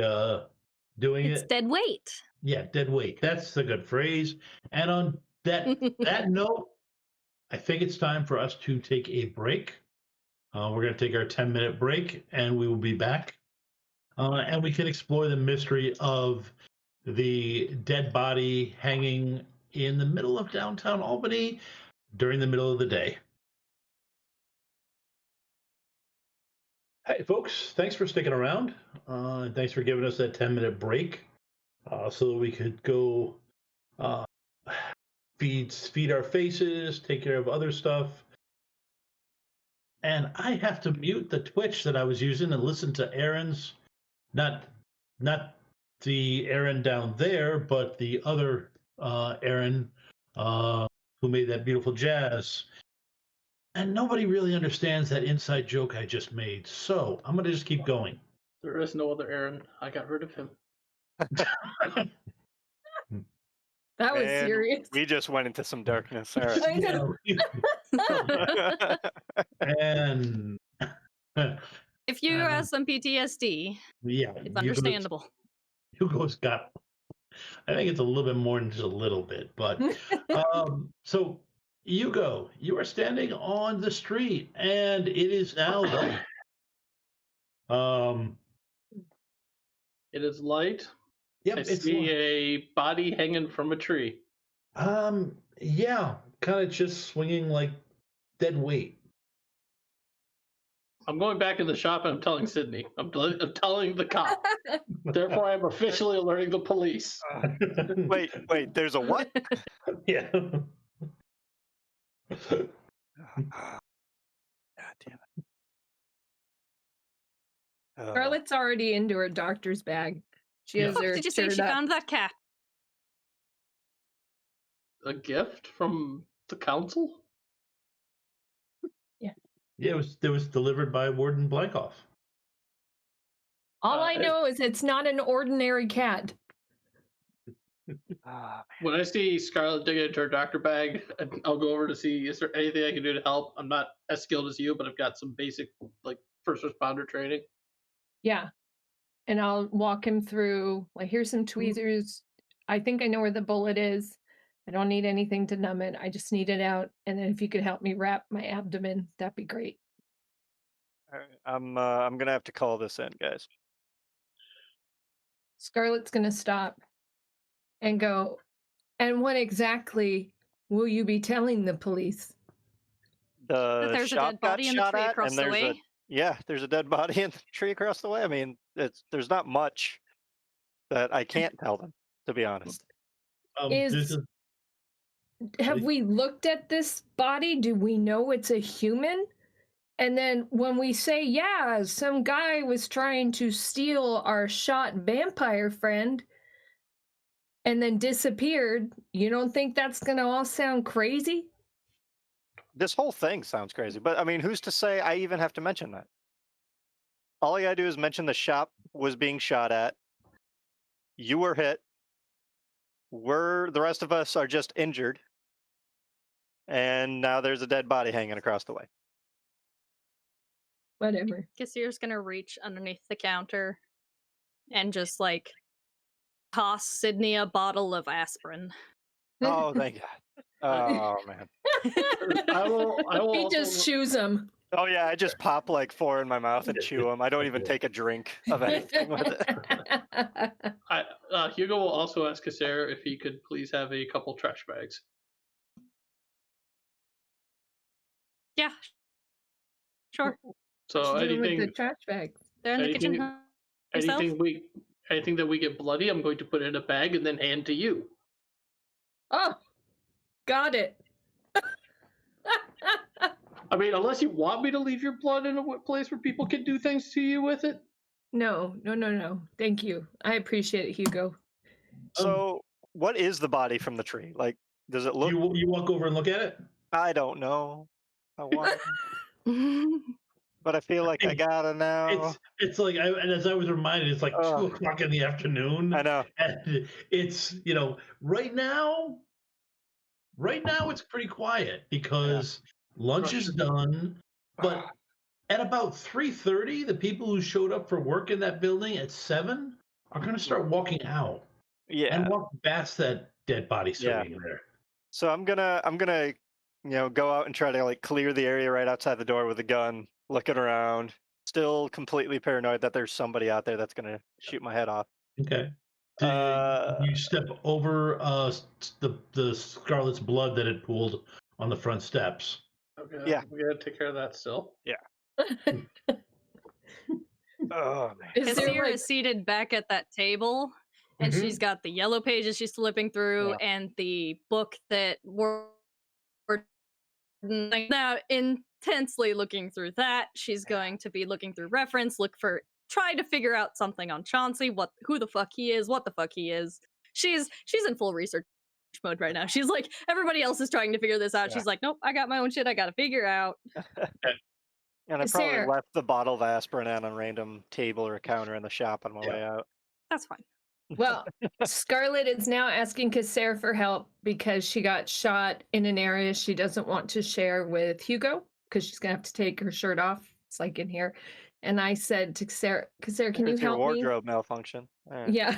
doing It's it. dead weight. Yeah, dead weight. That's a good phrase. And on that note, I think it's time for us to take a break. We're going to take our 10-minute break, and we will be back. And we can explore the mystery of the dead body hanging in the middle of downtown Albany during the middle of the day. Hey, folks, thanks for sticking around. And thanks for giving us that 10-minute break so that we could go feed our faces, take care of other stuff. and I have to mute the Twitch that I was using and listen to Aaron's, not the Aaron down there, but the other Aaron who made that beautiful jazz. And nobody really understands that inside joke I just made. So I'm going to just keep going. There is no other Aaron. I got rid of him. That was And serious. we just went into some darkness. All right. I know. And If you have some PTSD, yeah, it's understandable. Hugo's got, I think it's a little bit more than just a little bit, but so Hugo, you are standing on the street and it is now light. It is light. Yep, I it's see light. a body hanging from a tree. Yeah, kind of just swinging like dead weight. I'm going back in the shop and I'm telling Sydney. I'm telling the cop. Therefore, I'm officially alerting the police. Wait, there's a what? Yeah. God damn it. Scarlett's already into her doctor's bag. She has her Did you say shirt she up. found that cat? A gift from the council? Yeah, it was delivered by Warden Blankoff. All I know is it's not an ordinary cat. When I see Scarlett dig into her doctor bag, I'll go over to see, is there anything I can do to help? I'm not as skilled as you, but I've got some basic like first responder training. Yeah. And I'll walk him through, like, here's some tweezers. I think I know where the bullet is. I don't need anything to numb it. I just need it out. And then if you could help me wrap my abdomen, that'd be great. All right, I'm gonna have to call this in, guys. Scarlett's going to stop and go, and what exactly will you be telling the police? The There's a shot dead got body in the shot tree at, across and the there's way. there's a dead body in the tree across the way. I mean, there's not much that I can't tell them, to be honest. Have we looked at this body? Do we know it's a human? And then when we say, yeah, some guy was trying to steal our shot vampire friend and then disappeared, you don't think that's going to all sound crazy? This whole thing sounds crazy, but I mean, who's to say I even have to mention that? All I gotta do is mention the shop was being shot at. You were hit. The rest of us are just injured. And now there's a dead body hanging across the way. Whatever. Cassier's gonna reach underneath the counter and just like toss Sydney a bottle of aspirin. Oh, thank God. Oh, man. I will He also, just chews them. Oh, yeah, I just pop like 4 in my mouth and chew them. I don't even take a drink of anything with it. Hugo will also ask Cassera if he could please have a couple trash bags. Yeah. Sure. So What you doing with the anything, trash bags? They're in the kitchen. Yourself? anything that we get bloody, I'm going to put in a bag and then hand to you. Oh, got it. I mean, unless you want me to leave your blood in a place where people can do things to you with it. No. Thank you. I appreciate it, Hugo. So, what is the body from the tree? Like, does it look? You walk over and look at it? I don't know. I want, but I feel like I gotta know. It's like, and as I was reminded, it's like 2:00 in the afternoon. I know. And it's, right now it's pretty quiet because lunch is done. But at about 3:30, the people who showed up for work in that building at 7 are going to start walking out. Yeah. And walk past that dead body sitting there. So I'm gonna go out and try to like clear the area right outside the door with a gun, looking around, still completely paranoid that there's somebody out there that's gonna shoot my head off. Okay. You step over the Scarlet's blood that had pooled on the front steps. Okay, Yeah. we gotta take care of that still. Oh man. Is there Cassier like, is seated back at that table, and she's got the yellow pages she's flipping through, and the book that we're now in intensely looking through that. She's going to be looking through reference, try to figure out something on Chauncey, who the fuck he is, what the fuck he is. She's in full research mode right now. She's like, everybody else is trying to figure this out. Yeah. She's like, nope, I got my own shit I gotta figure out. And I probably Sarah. left the bottle of aspirin on a random table or counter in the shop on my Yeah. way out. That's fine. Well, Scarlett is now asking Kasser for help because she got shot in an area she doesn't want to share with Hugo because she's gonna have to take her shirt off. It's like in here. And I said to Kasser, can you It's your help wardrobe malfunction. All right. me? Yeah.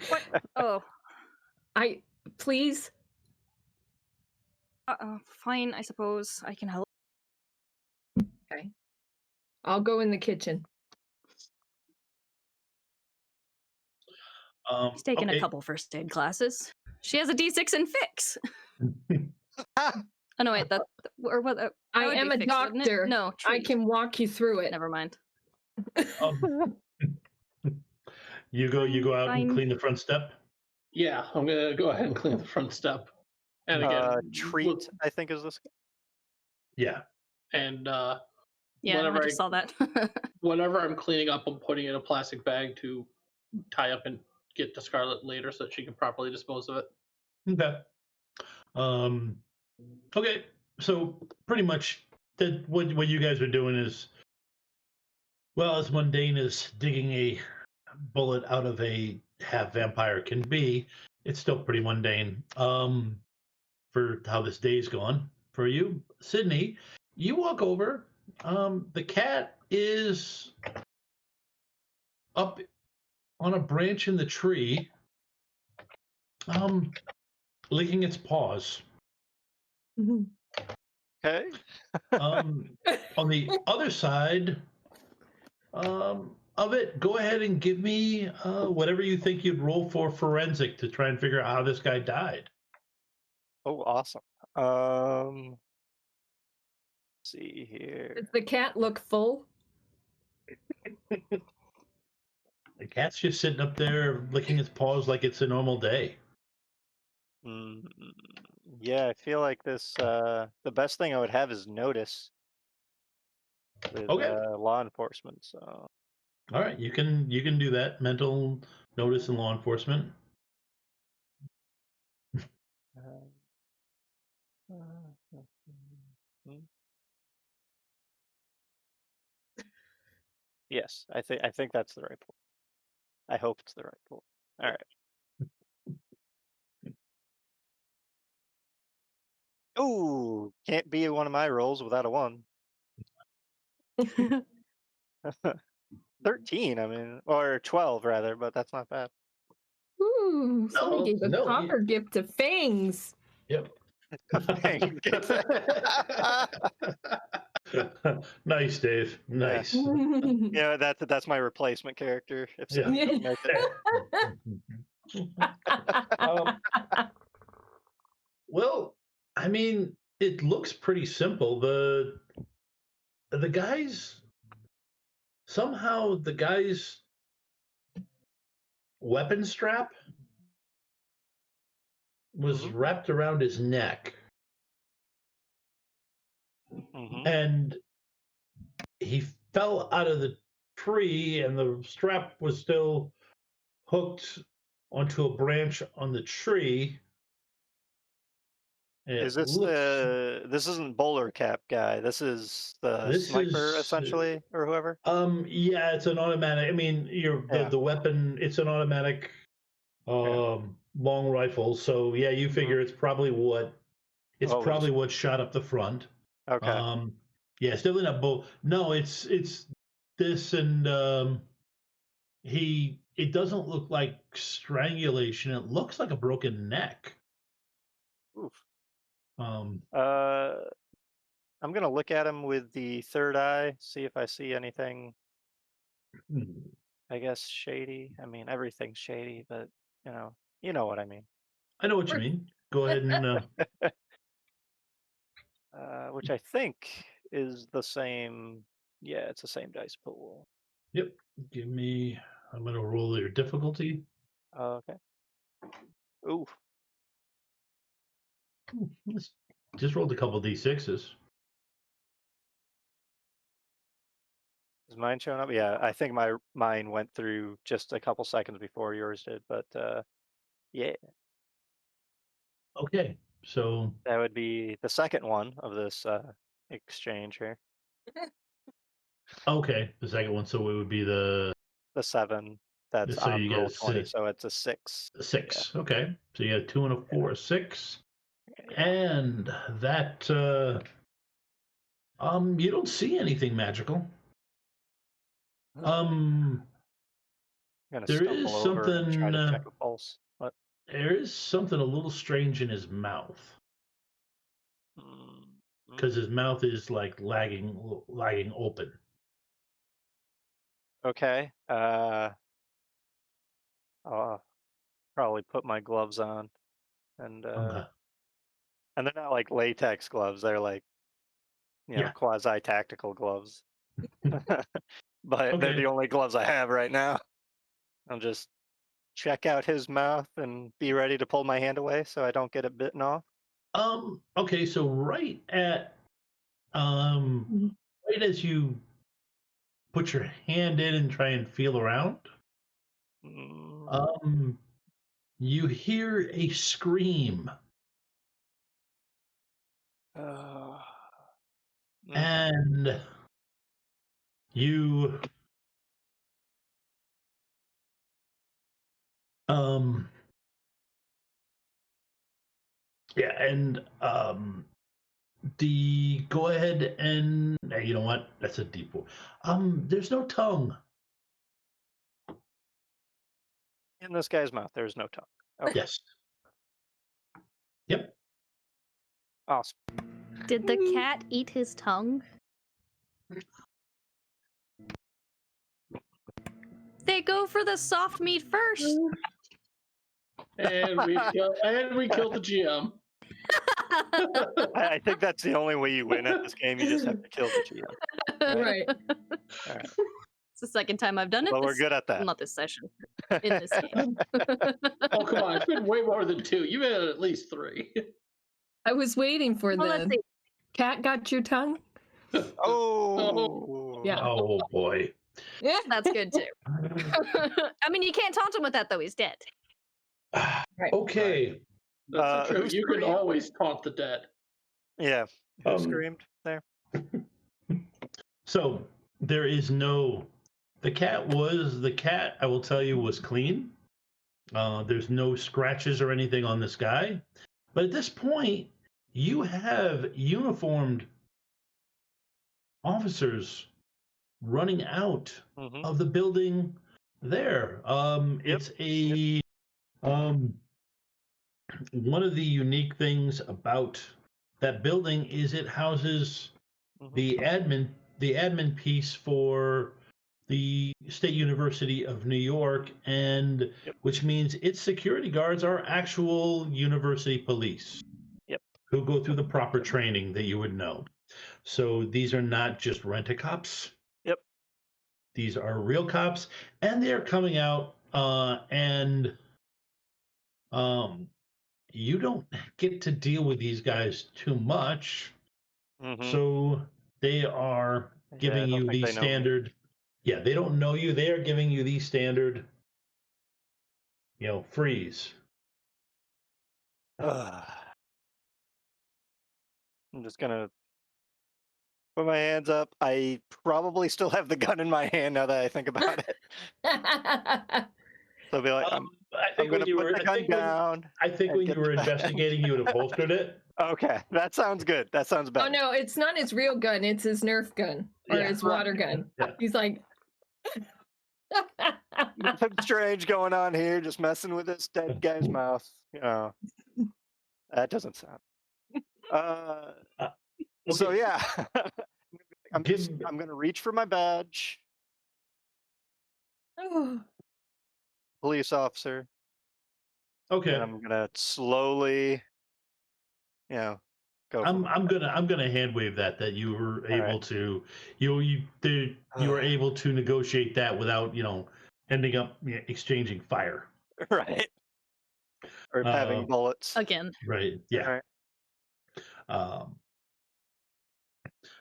What? Oh, Please. fine. I suppose I can help. Okay. I'll go in the kitchen. She's taken a Okay. couple first aid classes. She has a D6 in fix. Oh no, wait, or what? That I would am be a fix, wouldn't it? doctor. No, I treat. can walk you through it. Never mind. You go out and Fine. clean the front step. Yeah, I'm gonna go ahead and clean the front step. And again, Treat, I think, is this. Yeah. and Yeah, whatever I just saw that. whatever I'm cleaning up, I'm putting in a plastic bag to tie up and get to Scarlet later so that she can properly dispose of it. Okay. Okay. So pretty much that what you guys are doing is, well, as mundane as digging a bullet out of a half vampire can be, it's still pretty mundane. For how this day's gone for you, Sydney, you walk over. The cat is up on a branch in the tree, licking its paws. Okay. On the other side of it, go ahead and give me whatever you think you'd roll for forensic to try and figure out how this guy died. Oh, awesome. Let's see here. Does the cat look full? The cat's just sitting up there licking its paws like it's a normal day. Yeah, I feel like this. The best thing I would have is notice with Okay. law enforcement. So All right, you can do that. Mental notice and law enforcement. yes, I think that's the right pool. I hope it's the right pool. All right. Oh, can't be one of my rolls without a 1. 13, I mean, or 12 rather, but that's not bad. Ooh, somebody gave a no, copper gift to Fangs. Yep. Dang. Nice, Dave. Nice. Yeah, that's my replacement character. If Yeah. somebody doesn't make it. Well, I mean, it looks pretty simple. The guy's somehow the guy's weapon strap was wrapped around his neck, and he fell out of the tree, and the strap was still hooked onto a branch on the tree. Is this this isn't bowler cap guy? This is the sniper essentially, or whoever. Yeah, it's an automatic. I mean, the weapon. It's an automatic, long rifle. So yeah, you figure it's probably what shot up the front. Okay. Yeah, it's definitely not both. No, it's this, and it doesn't look like strangulation. It looks like a broken neck. Oof. Um, I'm gonna look at him with the third eye, see if I see anything. I guess shady. I mean, everything's shady, but you know what I mean. I know what you mean. Go ahead and which I think is the same. Yeah, it's the same dice pool. Yep. I'm gonna roll your difficulty. Okay. Ooh. Just rolled a couple D6s. mine showing up? Yeah, I think mine went through just a couple seconds before yours did, but yeah, Okay, so that would be the second one of this exchange here. okay, the second one. So it would be the The 7 that's so on you get roll 20, so it's a 6. a 6. Okay, so you have 2 and a 4, 6, Yeah. and that you don't see anything magical. I'm gonna There stumble is over and try to something. check a pulse. What? There is something a little strange in his mouth Mm, because his mouth is like lagging open. Okay. I'll probably put my gloves on, and Okay. they're not like latex gloves. They're like Yeah. quasi tactical gloves. But they're Okay. the only gloves I have right now. I'll just check out his mouth and be ready to pull my hand away so I don't get it bitten off. Okay. So right as you put your hand in and try and feel around, Mm, you hear a scream, uh, mm, and you um yeah, and the go ahead and you know what? That's a deep one. There's no tongue. in this guy's mouth, there's no tongue. Okay, Yes. Yep. awesome. Did the cat eat his tongue? They go for the soft meat first. And we killed the GM. I think that's the only way you win at this game. You just have to kill the GM. Right. All right. It's the second time I've done it. Well, we're good at that. Not this session. In this game. Oh, come on. It's been way more than 2. You've had at least 3. I was waiting for Well, let's the see. cat got your tongue. Oh. Yeah. Oh boy. Yeah. That's good too. I mean, you can't taunt him with that though. He's dead. Right. Okay. That's true. who You can screamed? always taunt the dead. Yeah. Who Um, screamed there? So there is no. The cat, I will tell you, was clean. There's no scratches or anything on this guy. But at this point, you have uniformed officers running out Mhm. of the building there. It's a one of the unique things about that building is it houses Mhm. the admin piece for the State University of New York, and Yep. which means its security guards are actual university police. Yep. Who go through the proper training that you would know. So these are not just rent-a-cops. Yep. These are real cops, and they're coming out, and you don't get to deal with these guys too much. Mhm. So they are Yeah, I giving don't you think the they know me. standard. Yeah, they don't know you. They are giving you the standard, freeze. I'm just gonna put my hands up. I probably still have the gun in my hand now that I think about it. So I'll be like, I I'm think gonna when you put were, the I gun think when, down. I think and when get you were the bag. investigating, you would have holstered it. Okay, that sounds good. That sounds Oh better. no, it's not his real gun. It's his Nerf gun or Yeah. his water gun. Yeah. He's like. Nothing strange going on here. Just messing with this dead guy's mouth. That doesn't sound. So Okay. yeah, I'm Give- gonna reach for my badge, police officer, Okay. and I'm gonna slowly, go. For I'm my I'm badge. gonna hand wave that you were All able right. to you were able to negotiate that without ending up exchanging fire. Right. Or having bullets. Again. Right. Yeah. Right.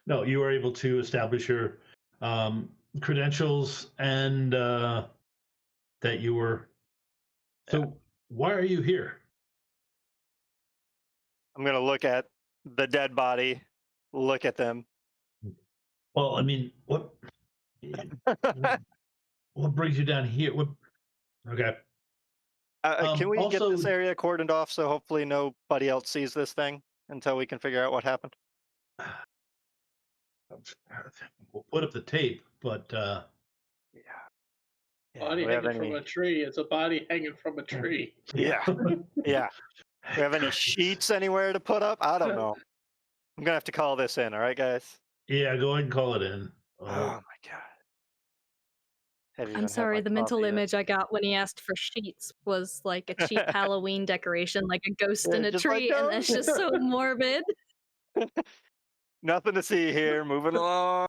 No, you were able to establish your credentials and that you were. So why are you here? I'm gonna look at the dead body, look at them. Well, I mean, what brings you down here? What? Okay. Can we get also, this area cordoned off so hopefully nobody else sees this thing until we can figure out what happened? we'll put up the tape, but Yeah. Body we have hanging from any? a tree. It's a body hanging from a tree. Yeah, yeah. We have any sheets anywhere to put up? I don't know. I'm gonna have to call this in. All right, guys. yeah, go ahead and call it in. Oh my god. Haven't even I'm had sorry, my the mental coffee yet. image I got when he asked for sheets was like a cheap Halloween decoration, like a ghost in Yeah, a just like tree, and that's just so morbid. Nothing to see here. Moving along.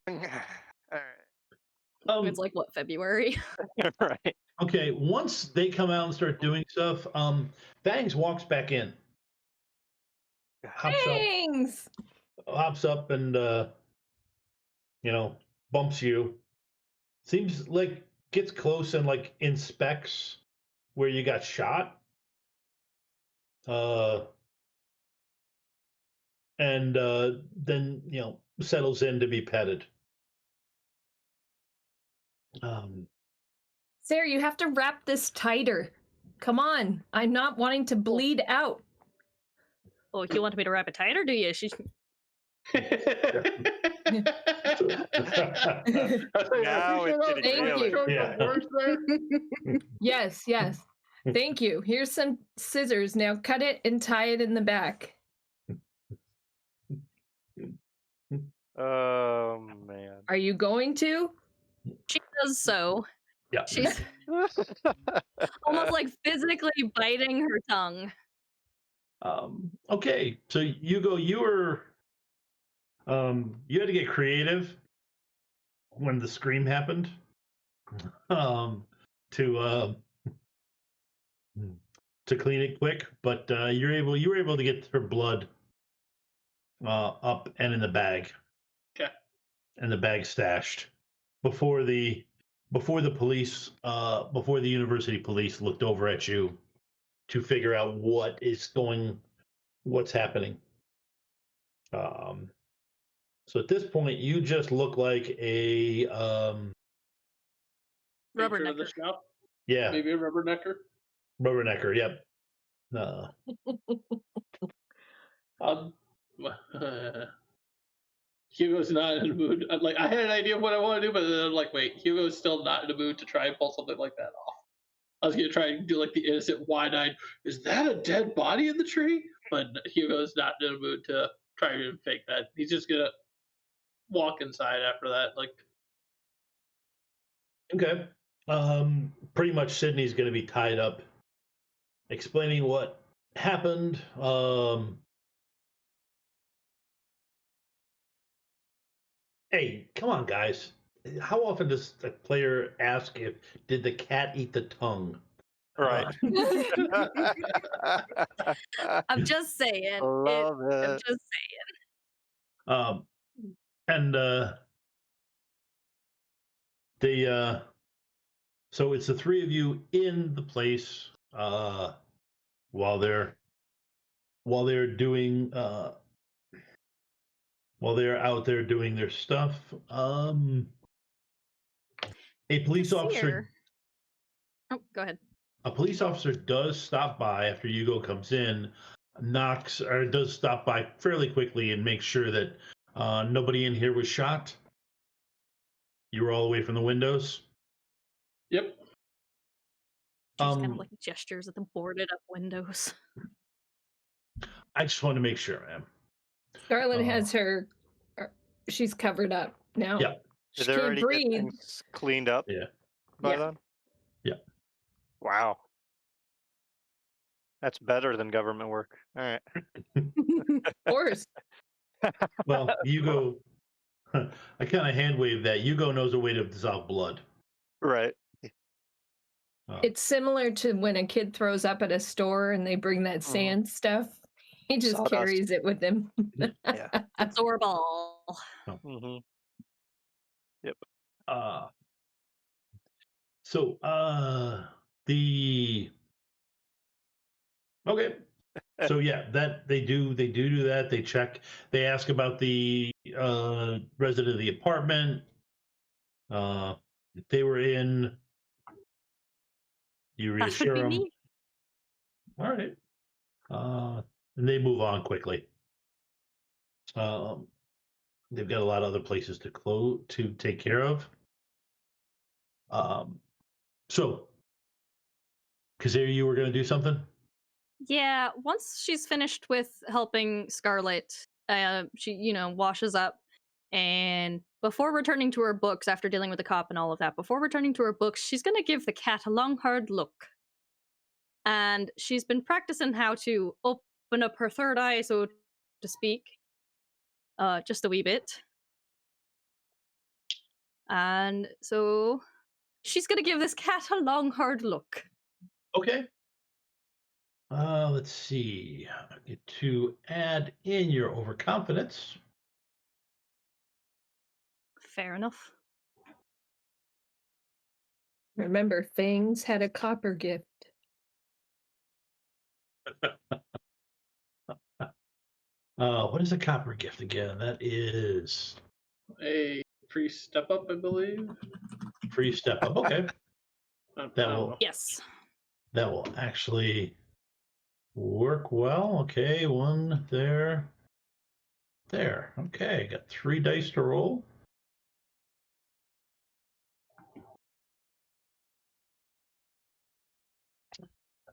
All It's like what, February? right. Right. Okay, once they come out and start doing stuff, Bangs walks back in. Thanks. Hops up and bumps you. Seems like gets close and like inspects where you got shot. And then settles in to be petted. Sarah, you have to wrap this tighter. Come on. I'm not wanting to bleed out. Oh, you want me to wrap it tighter, do you? Now it's getting Thank really. you. Yeah. Yes, yes. Thank you. Here's some scissors. Now cut it and tie it in the back. Oh man. Are you going to? She does so. Yeah. She's almost like physically biting her tongue. Okay, so you were you had to get creative when the scream happened. To clean it quick, but you were able to get her blood up and in the bag. Okay. And the bag stashed before the police before the university police looked over at you to figure out what's happening. So at this point you just look like a Rubbernecker. The shop? yeah, Maybe a rubbernecker. rubbernecker, yep. Hugo's not in the mood. I'm like, I had an idea of what I want to do, but then I'm like, wait, Hugo's still not in the mood to try and pull something like that off. I was gonna try and do like the innocent wide-eyed, is that a dead body in the tree? But Hugo's not in the mood to try and fake that. He's just gonna walk inside after that. Like, okay. Pretty much Sydney's gonna be tied up explaining what happened. Hey, come on, guys. How often does the player ask if did the cat eat the tongue? Right. I'm just saying. Love it. I'm just saying. And so it's the three of you in the place while they're doing while they're out there doing their stuff. A police officer. Here. Oh, go ahead. A police officer does stop by after Hugo comes in, does stop by fairly quickly and make sure that nobody in here was shot. You were all away from the windows. yep. Just kind of like gestures at the boarded up windows. I just want to make sure, ma'am. Scarlett has her. She's covered up now. Yeah. She Did they can't already get breathe. things cleaned up Yeah. by Yeah. then? Yeah. Wow. That's better than government work. All right. Of course. Well, Hugo, I kind of hand wave that. Hugo knows a way to dissolve blood. Right. It's similar to when a kid throws up at a store and they bring that sand stuff. He just Sawdust. carries it with him. Yeah. Absorball. Mm-hmm. Uh, So, the okay. So yeah, that they do that. They check. They ask about the resident of the apartment. If they were in, you That would reassure be them. me. All right. And they move on quickly. Um, they've got a lot of other places to take care of. So, Kazir, you were going to do something? Yeah, once she's finished with helping Scarlet, she, washes up. And before returning to her books, after dealing with the cop and all of that, before returning to her books, she's going to give the cat a long, hard look. And she's been practicing how to open up her third eye, so to speak, just a wee bit. And so she's going to give this cat a long, hard look. Okay. Let's see. I get to add in your overconfidence. Fair enough. Remember, Fangs had a copper gift. What is a copper gift again? That is A free step up, I believe. free step up. Okay. I That don't will know. Yes. that will actually work well. Okay, one there. There. Okay, got 3 dice to roll.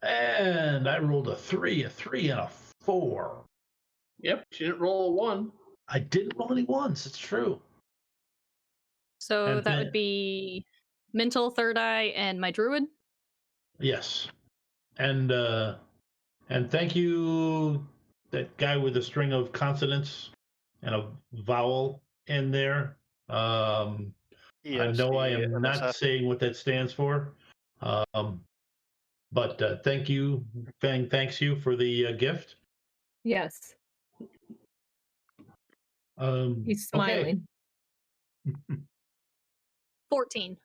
And I rolled a 3, and a 4. Yep, she didn't roll a 1. I didn't roll any ones. It's true. So And that then- would be mental, third eye, and my druid. Yes. And thank you, that guy with a string of consonants and a vowel in there. I know I am not EOC, saying what that stands for. But thank you, Fang. Thanks you for the gift. Yes, he's Okay. smiling. 14.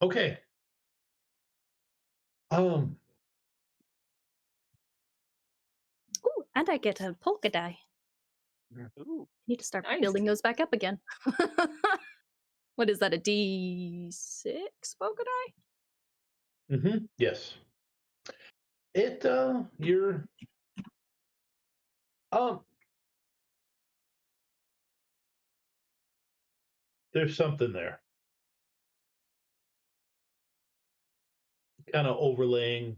Okay. Ooh, and I get a polka die. Ooh, Need to start Nice. building those back up again. What is that? A D6 polka die? Yes. You're there's something there. Kind of overlaying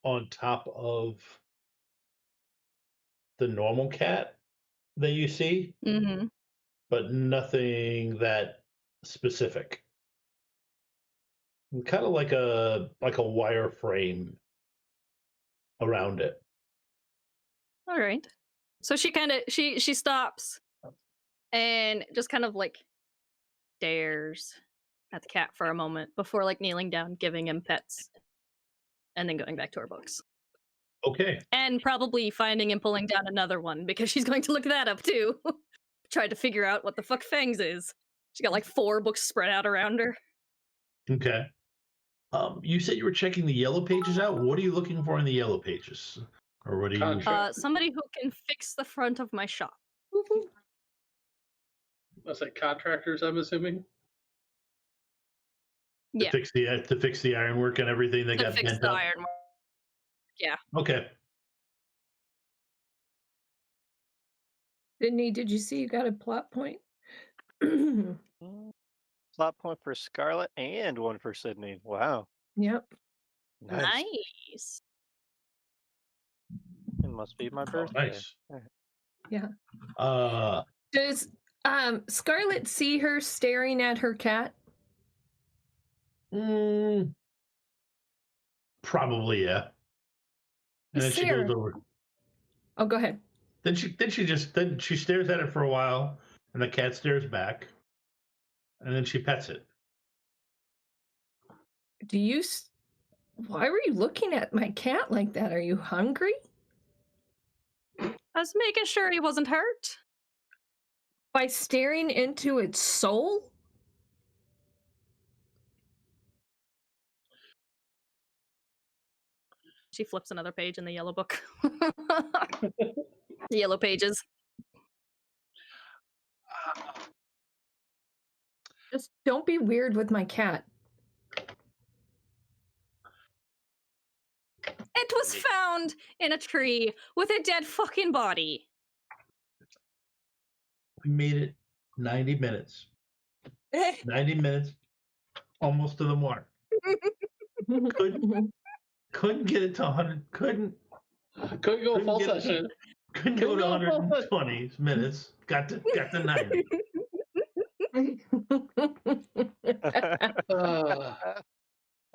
on top of the normal cat that you see, Mm-hmm. but nothing that specific. Kind of like a wire frame around it. All right. So she kind of she stops and just kind of like stares at the cat for a moment before like kneeling down, giving him pets, and then going back to her books. Okay. And probably finding and pulling down another one because she's going to look that up too. Try to figure out what the fuck Fangs is. She got like 4 books spread out around her. Okay. You said you were checking the yellow pages out. What are you looking for in the yellow pages? Or what are you? Contract. Somebody who can fix the front of my shop. That's like contractors, I'm assuming. To Yeah, fix the ironwork and everything that to got fix bent the up. ironwork. Yeah. Okay. Sydney, did you see you got a plot point? plot point for Scarlet and one for Sydney. Wow. Yep. Nice. Nice. It must be my Oh, birthday. nice. Yeah. Does Scarlett see her staring at her cat? Probably, yeah. And then she Sarah. goes over. Oh, go ahead. Then she stares at it for a while, and the cat stares back, and then she pets it. Why were you looking at my cat like that? Are you hungry? I was making sure he wasn't hurt. By staring into its soul? She flips another page in the yellow book. The yellow pages. Just don't be weird with my cat. It was found in a tree with a dead fucking body. We made it 90 minutes. 90 minutes, almost to the mark. Couldn't get it to 100. Couldn't go full get it- session. Couldn't go to 120 minutes. Got to 90.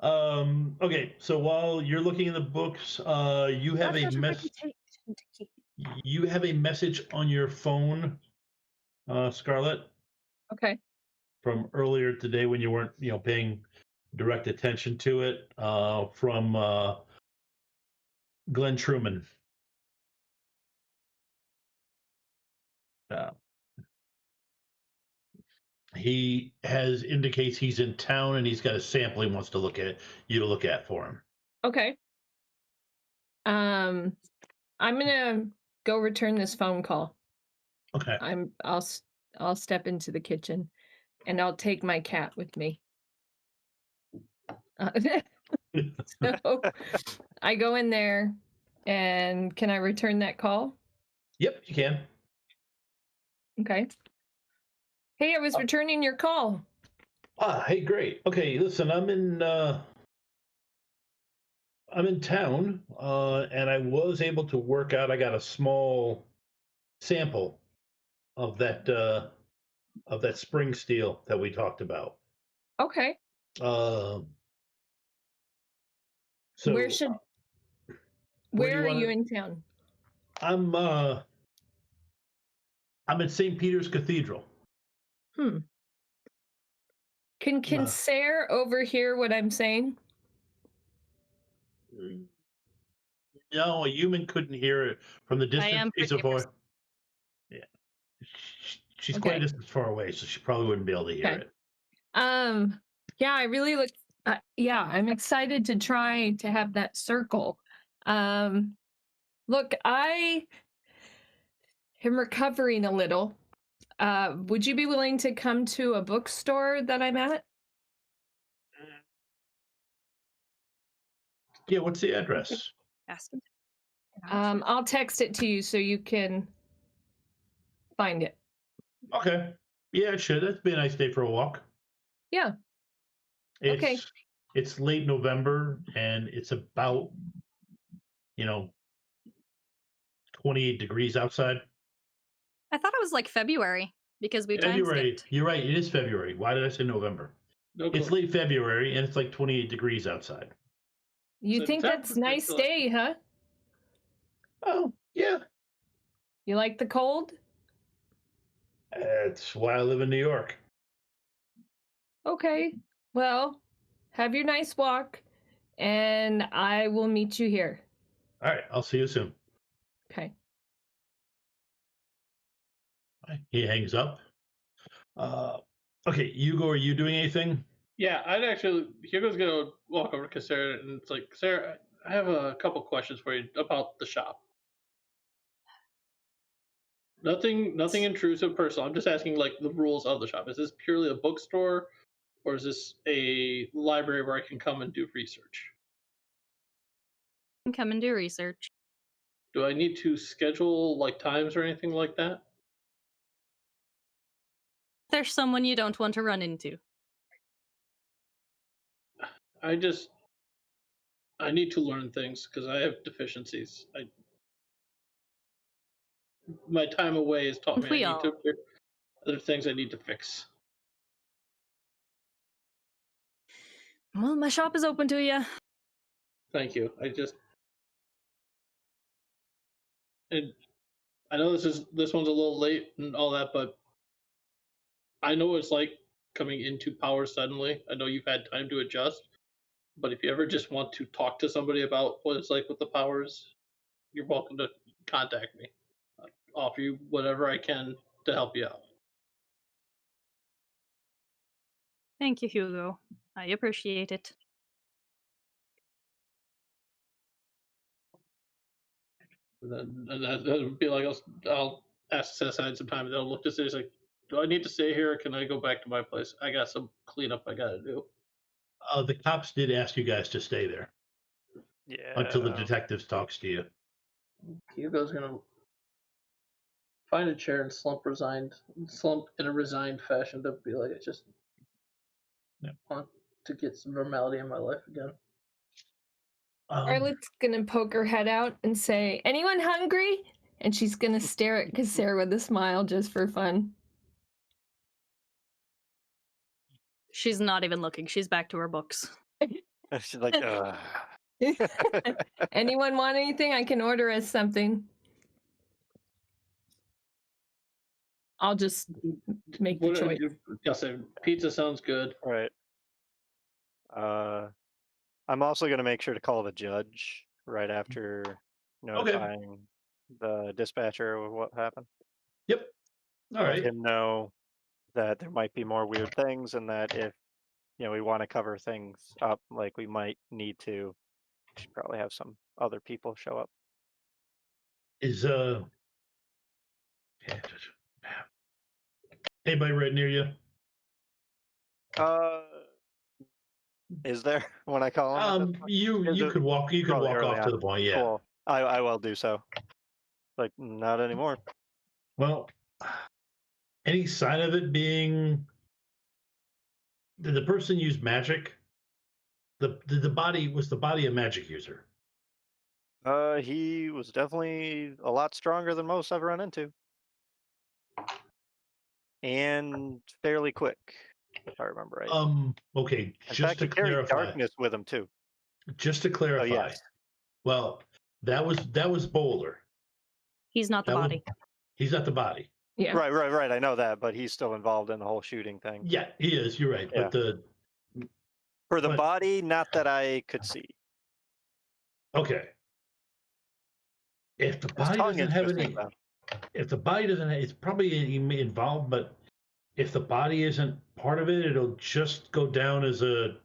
Okay, so while you're looking in the books, you have a message on your phone, Scarlett, Okay. from earlier today when you weren't, paying direct attention to it, from Glenn Truman. He indicates he's in town and he's got a sample he wants to look at for him. Okay. I'm gonna go return this phone call. Okay. I'll step into the kitchen, and I'll take my cat with me. So I go in there, and can I return that call? Yep, you can. Okay. Hey, I was returning your call. Hey, great. Okay, listen, I'm in town, and I was able to work out. I got a small sample of that spring steel that we talked about. Okay. So Where where are you in town? I'm at St. Peter's Cathedral. Can Sarah overhear what I'm saying? No, a human couldn't hear it from the distance. am She's pretty pers- Yeah, she's quite a distance far away, so she probably wouldn't be able to hear it. Yeah, I really look. Yeah, I'm excited to try to have that circle. Look, I am recovering a little. Would you be willing to come to a bookstore that I'm at? Yeah, what's the address? Ask him. I'll text it to you so you can find it. Okay. Yeah, it should. That'd be a nice day for a walk. Yeah. Okay. It's late November and it's about 28 degrees outside. I thought it was like February because we time February. skipped. You're right. It is February. Why did I say November? No It's clue. late February and it's like 28 degrees outside. You So think that's December, nice it's day, huh? Oh, yeah. You like the cold? That's why I live in New York. Okay. Well, have your nice walk, and I will meet you here. All right. I'll see you soon. Okay. He hangs up. Okay, Hugo, are you doing anything? Yeah, Hugo's gonna walk over to Sarah and it's like, Sarah, I have a couple questions for you about the shop. Nothing intrusive personal. I'm just asking like the rules of the shop. Is this purely a bookstore or is this a library where I can come and do research? And come and do research. Do I need to schedule like times or anything like that? There's someone you don't want to run into. I need to learn things because I have deficiencies. My time away has taught me We I need all. to. Other things I need to fix. Well, my shop is open to you. Thank you. And I know this one's a little late and all that, but I know what it's like coming into power suddenly. I know you've had time to adjust, but if you ever just want to talk to somebody about what it's like with the powers, you're welcome to contact me. I'll offer you whatever I can to help you out. Thank you, Hugo. I appreciate it. And that would be like I'll ask to set aside some time. And they'll look to say, it's like, do I need to stay here? Or can I go back to my place? I got some cleanup I got to do. The cops did ask you guys to stay there until the Yeah. detectives talks to you. Hugo's gonna find a chair and slump in a resigned fashion to be like, I just Yeah. want to get some normality in my life again. Charlotte's gonna poke her head out and say, "Anyone hungry?" And she's gonna stare at Kasser with a smile just for fun. She's not even looking. She's back to her books. She's like, ugh. Anyone want anything? I can order us something. I'll just make the choice. I'll say pizza sounds good. Right. I'm also going to make sure to call the judge right after notifying the dispatcher of what happened. Yep. All Let right. him know that there might be more weird things, and that if we want to cover things up, like we might need to, we should probably have some other people show up. Is anybody right near you? Is there when I call him? You could walk. You could Probably walk early off to the point. Yeah. Cool. I will do so. Like, not anymore. Well, any sign of it being? Did the person use magic? The body was the body a magic user? He was definitely a lot stronger than most I've run into, and fairly quick, if I remember right. Okay. In Just fact, to he carried clarify. darkness with him too. Just to clarify. Yes. Well, that was Bowler. He's not the That was- body. He's not the body. Yeah. Right. I know that, but he's still involved in the whole shooting thing. Yeah, he is. You're right. Yeah. But For the but- body, not that I could see. okay. If the His body tongue doesn't have interests me, any, though. if the body doesn't, it's probably involved. But if the body isn't part of it, it'll just go down as a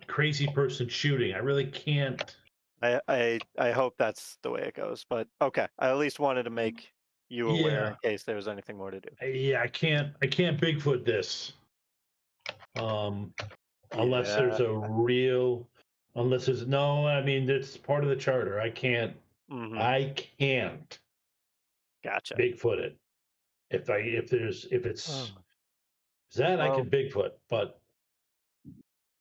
crazy person shooting. I really can't. I hope that's the way it goes. But okay, I at least wanted to make you aware Yeah. in case there was anything more to do. Yeah, I can't Bigfoot this. Unless there's Yeah. a real, unless there's no. I mean, it's part of the charter. I can't. Mhm. I can't Gotcha. Bigfoot it. If it's Oh. that I Well- can Bigfoot, but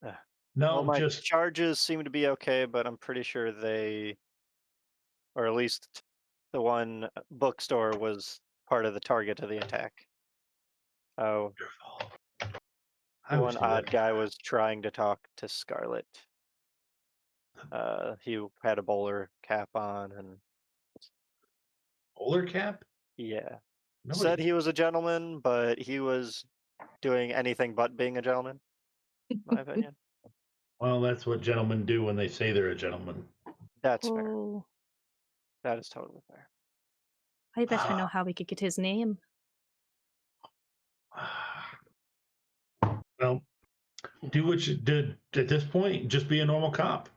Yeah. no, Well, my just charges seem to be okay, but I'm pretty sure they, or at least the one bookstore, was part of the target of the attack. Oh, I one always do odd that. guy was trying to talk to Scarlet. He had a bowler cap on, and Bowler cap. yeah, Nobody, said he was a gentleman, but he was doing anything but being a gentleman, in my opinion. well, that's what gentlemen do when they say they're a gentleman. That's fair. Oh, That is totally fair. I bet I know how we could get his name. Well, do what you did at this point. Just be a normal cop.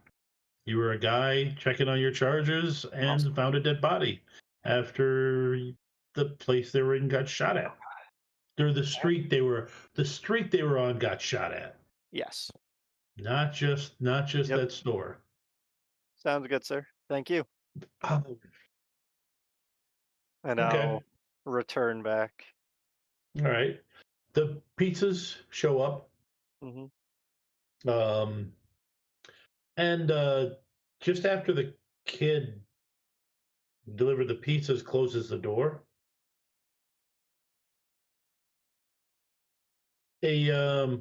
You were a guy checking on your charges and found a dead body after the place they were in got shot at. Or the street they were on got shot at. Yes. Not just Yep. that store. Sounds good, sir. Thank you. Oh, And Okay. I'll return back. all right. The pizzas show up. Hmm. And just after the kid delivered the pizzas, closes the door. A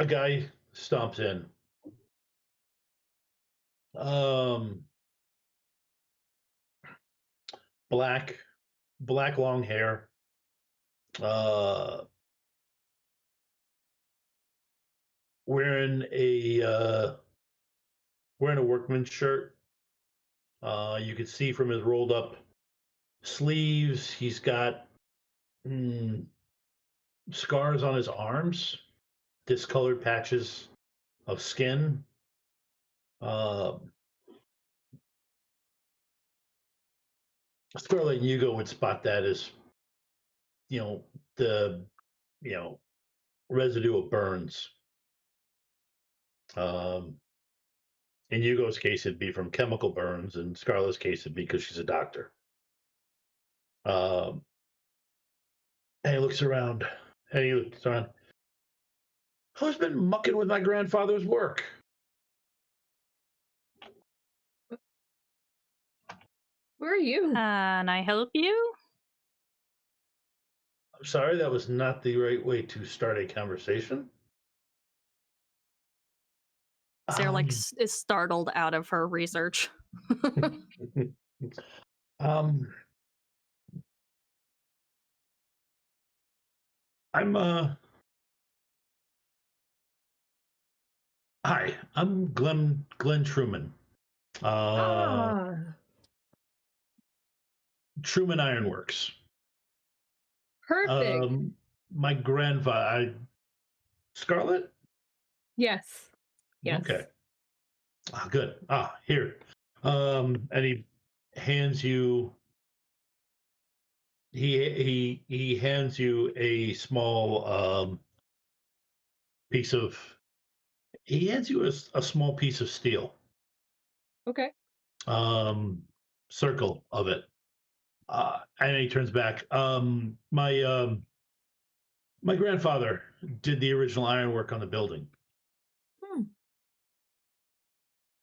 guy stomps in. Black long hair. Wearing a workman's shirt. You can see from his rolled up sleeves, he's got scars on his arms, discolored patches of skin. Scarlet and Hugo would spot that as, the, residue of burns. In Hugo's case, it'd be from chemical burns. In Scarlet's case, it'd be because she's a doctor. And he looks around. Who's been mucking with my grandfather's work? Who are you? Can I help you? I'm sorry, that was not the right way to start a conversation. Sarah is startled out of her research. Hi, I'm Glenn Truman. Truman Ironworks. Perfect. My grandfather, Scarlet? Yes. Okay. Good. Here. And he hands you. He hands you a small piece of. He hands you a small piece of steel. Okay. Circle of it. And he turns back. My grandfather did the original ironwork on the building.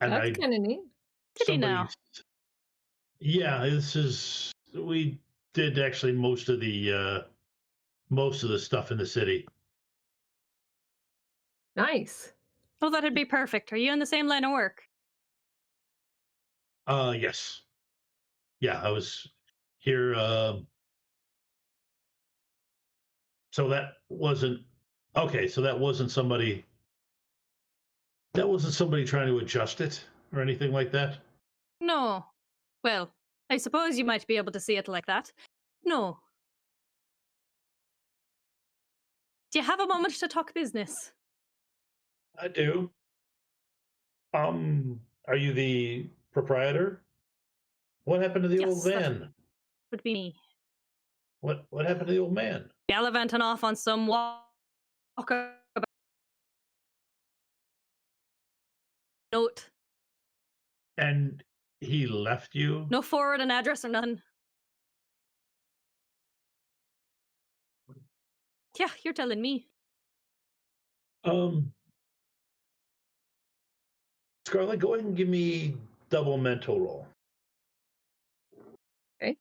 And That's kind of neat. Did he know? Yeah, we did actually most of the stuff in the city. Nice. Well, that'd be perfect. Are you in the same line of work? Yes. Yeah, I was here. So that wasn't okay. So that wasn't somebody. That wasn't somebody trying to adjust it or anything like that. No. Well, I suppose you might be able to see it like that. No. Do you have a moment to talk business? I do. Are you the proprietor? What happened to the old man? Would be me. What happened to the old man? Gallivanting off on some walk note. And he left you? No forward and address or none. Yeah, you're telling me. Scarlet, go ahead and give me double mental roll. Okay.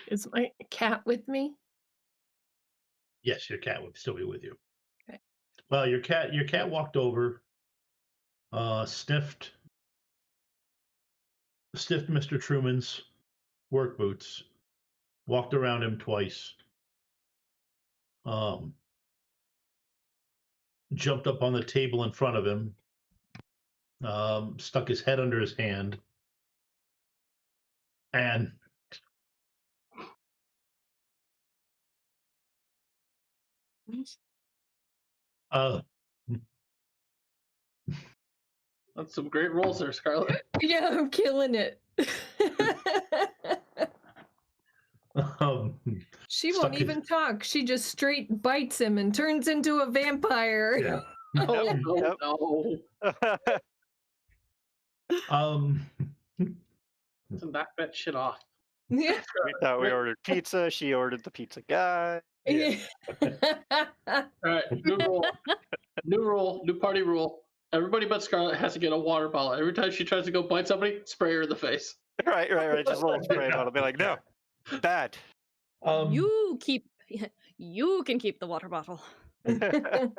Is my cat with me? Yes, your cat would still be with you. Okay. Well, your cat walked over, sniffed Mr. Truman's work boots, walked around him twice, jumped up on the table in front of him, stuck his head under his hand, and That's some great rolls there, Scarlet. Yeah, I'm killing it. She won't even talk. She just straight bites him and turns into a vampire. Yeah. No. To knock that shit off. Yeah. We thought we ordered pizza. She ordered the pizza guy. Yeah. All right, new rule. New rule, new party rule. Everybody but Scarlet has to get a water bottle. Every time she tries to go bite somebody, spray her in the face. Right. Just a little spray bottle. Be like, no, bad. You can keep the water bottle. Combine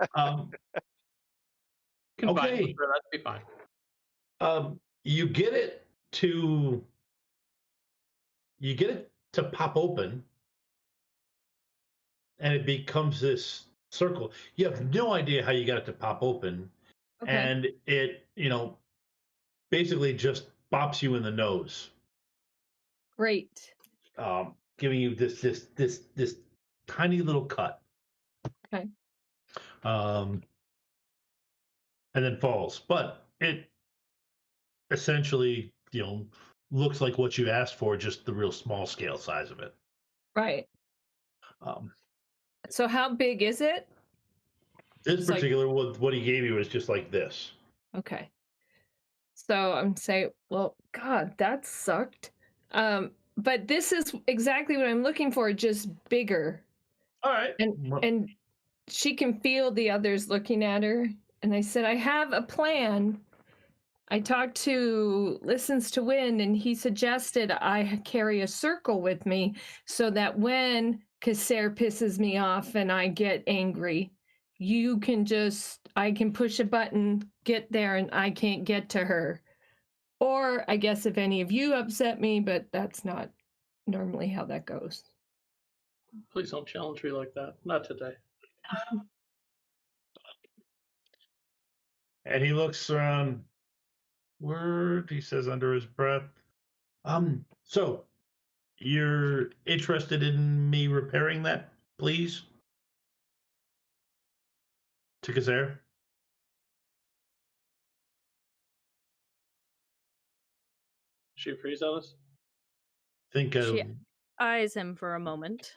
Okay. with her, that'd be fine. You get it to pop open, and it becomes this circle. You have no idea how you got it to pop open, Okay. and it basically just bops you in the nose, Great. giving you this tiny little cut. Okay. and then falls. But it essentially, looks like what you asked for, just the real small scale size of it. Right. Um, So how big is it? this It's like- particular what he gave you is just like this. Okay. So I'm saying, well, God, that sucked. But this is exactly what I'm looking for, just bigger. All right. And she can feel the others looking at her. And I said, I have a plan. I talked to Listens to Win, and he suggested I carry a circle with me so that when Kasser pisses me off and I get angry, I can push a button, get there, and I can't get to her. Or I guess if any of you upset me, but that's not normally how that goes. Please don't challenge me like that. Not today. And he looks around. Word, he says under his breath. So you're interested in me repairing that, please? To Kasser? She freeze on us? Think of She eyes him for a moment.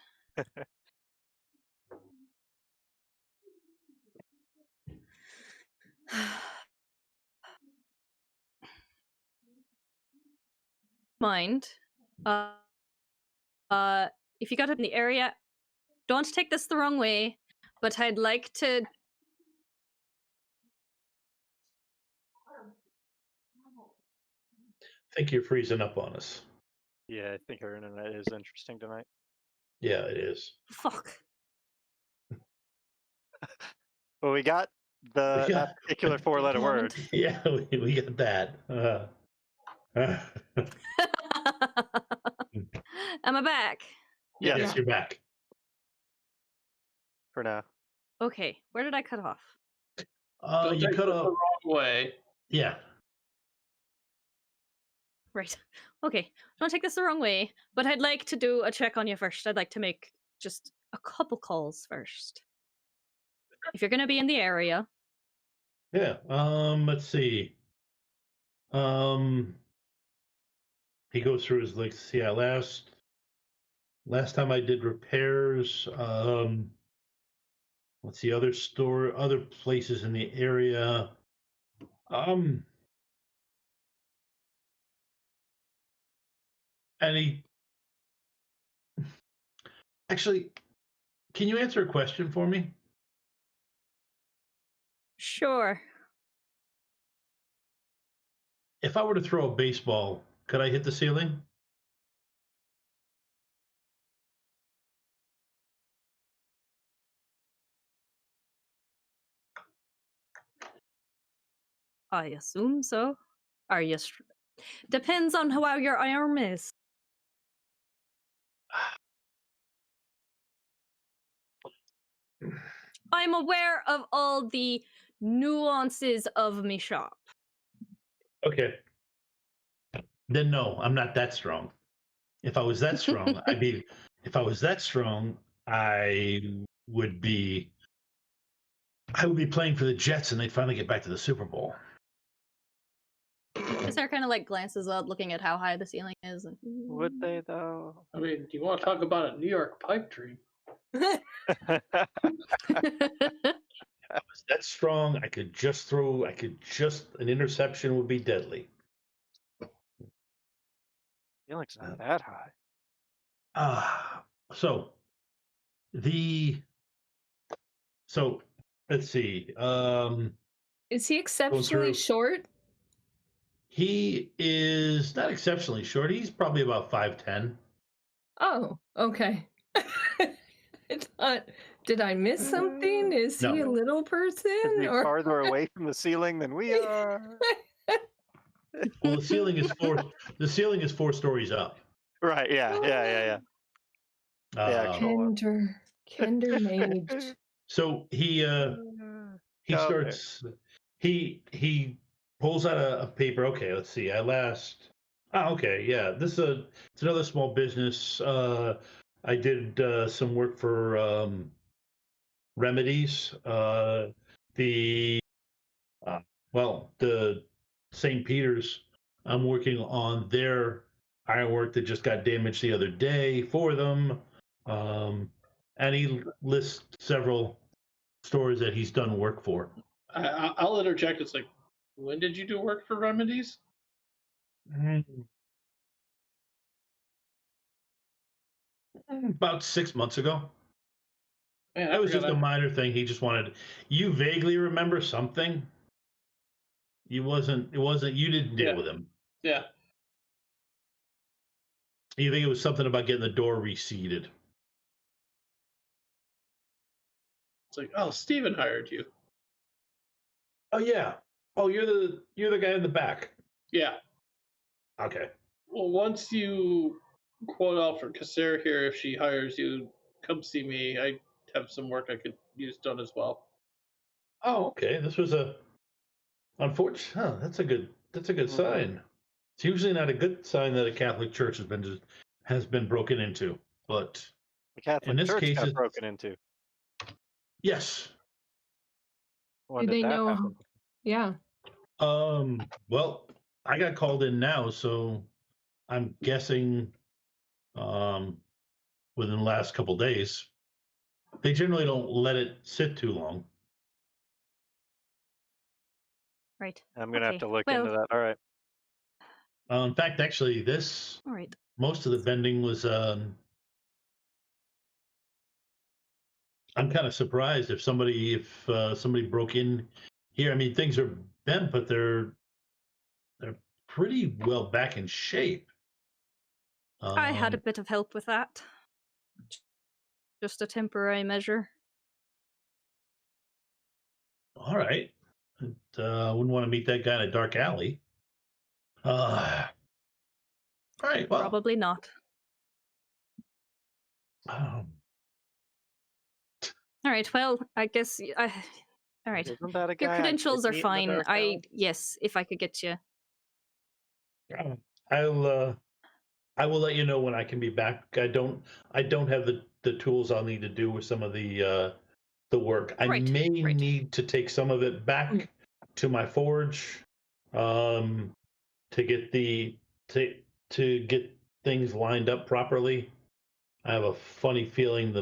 Mind. If you got it in the area, don't take this the wrong way, but I'd like to. think you're freezing up on us. Yeah, I think her internet is interesting tonight. Yeah, it is. Fuck. Well, we got that particular 4-letter word. Yeah, we got that. Am I back? Yes, Yes, you're back. for now. Okay, where did I cut off? Don't You take could this have. the wrong way. Yeah. Right. Okay, don't take this the wrong way, but I'd like to do a check on you first. I'd like to make just a couple calls first. If you're going to be in the area. Yeah. Let's see. He goes through his like. See, last time I did repairs. What's the other places in the area? And he actually, can you answer a question for me? Sure. If I were to throw a baseball, could I hit the ceiling? I assume so. Are you? Depends on how your arm is. I'm aware of all the nuances of me shop. Okay. Then no, I'm not that strong. If I was that strong, if I was that strong, I would be playing for the Jets and they'd finally get back to the Super Bowl. Sarah kind of like glances up, looking at how high the ceiling is. And... Would they though? I mean, do you want to talk about a New York pipe dream? If I was that strong, I could just an interception would be deadly. Ceiling's not that high. So let's see. Is he exceptionally through- short? He is not exceptionally short. He's probably about 5'10". Oh, okay. I thought, did I miss something? Is he a No. little Is person? he Or farther away from the ceiling than we are? Well, the ceiling is 4 stories up. Right, yeah. Yeah, Um, Kender mage. so he Okay. starts he pulls out a paper. Okay, let's see. Okay, yeah. It's another small business. I did some work for Remedies. The well, the St. Peter's, I'm working on their ironwork that just got damaged the other day for them. And he lists several stores that he's done work for. I'll interject. It's like, when did you do work for Remedies? About 6 months ago. Man, That was just a forgot minor thing. He just wanted. You vaguely remember something. You wasn't. It wasn't. You didn't deal Yeah. with him. Yeah. You think it was something about getting the door reseated? It's like, oh, Steven hired you. Oh yeah. Oh, you're the guy in the back. Yeah. Okay. Well, once you quote out for Kasser here, if she hires you, come see me. I have some work I could use done as well. Oh, okay. This was a unfortunate. Huh, that's a good. That's a good sign. It's usually not a good sign that a Catholic church has been broken into, but The Catholic this Church case, got it's- broken into. yes. When Do did they that know? happen? Yeah. Well, I got called in now, so I'm guessing within the last couple days. They generally don't let it sit too long. Right. I'm gonna have Okay, to look well- into that. All right. In fact, actually, All right. most of the bending was. I'm kind of surprised if somebody broke in here. I mean, things are bent, but they're pretty well back in shape. I had a bit of help with that. Just a temporary measure. All right. Wouldn't want to meet that guy in a dark alley. All right. Well, Probably not. um, All right. Well, I guess. All right. Isn't that a Your guy I credentials did are meet in the fine. dark alley? Yes, if I could get you. I will let you know when I can be back. I don't have the tools I'll need to do with some of the work. I Right, may right. need to take some of it back to my forge to get to get things lined up properly. I have a funny feeling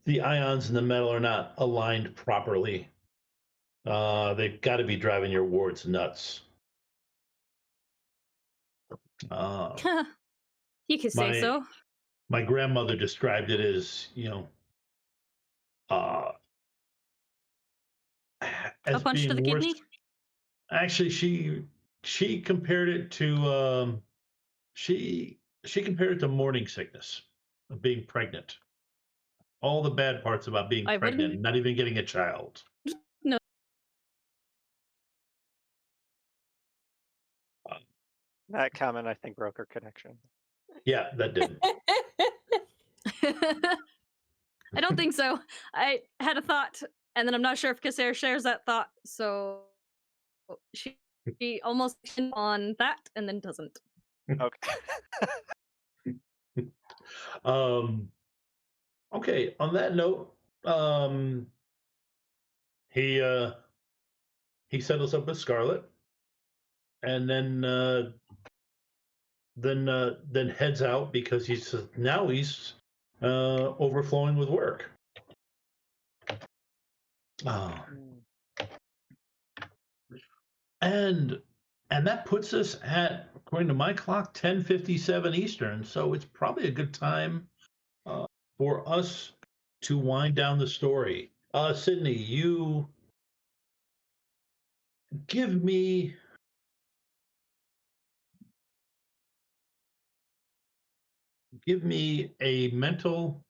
the ions in the metal are not aligned properly. They've got to be driving your wards nuts. You could say my- so. My grandmother described it as, as A punch to being the worse. kidney? Actually, she compared it to she compared it to morning sickness of being pregnant. All the bad parts about being I pregnant, wouldn't- not even getting a child. No. That comment, I think, broke our connection. Yeah, that did. I don't think so. I had a thought, and then I'm not sure if Kasser shares that thought, so she almost on that and then doesn't. Okay. Okay. On that note, he settles up with Scarlet, and then heads out because he's overflowing with work. And that puts us at, according to my clock, 10:57 Eastern. So it's probably a good time for us to wind down the story. Sydney, you give me a mental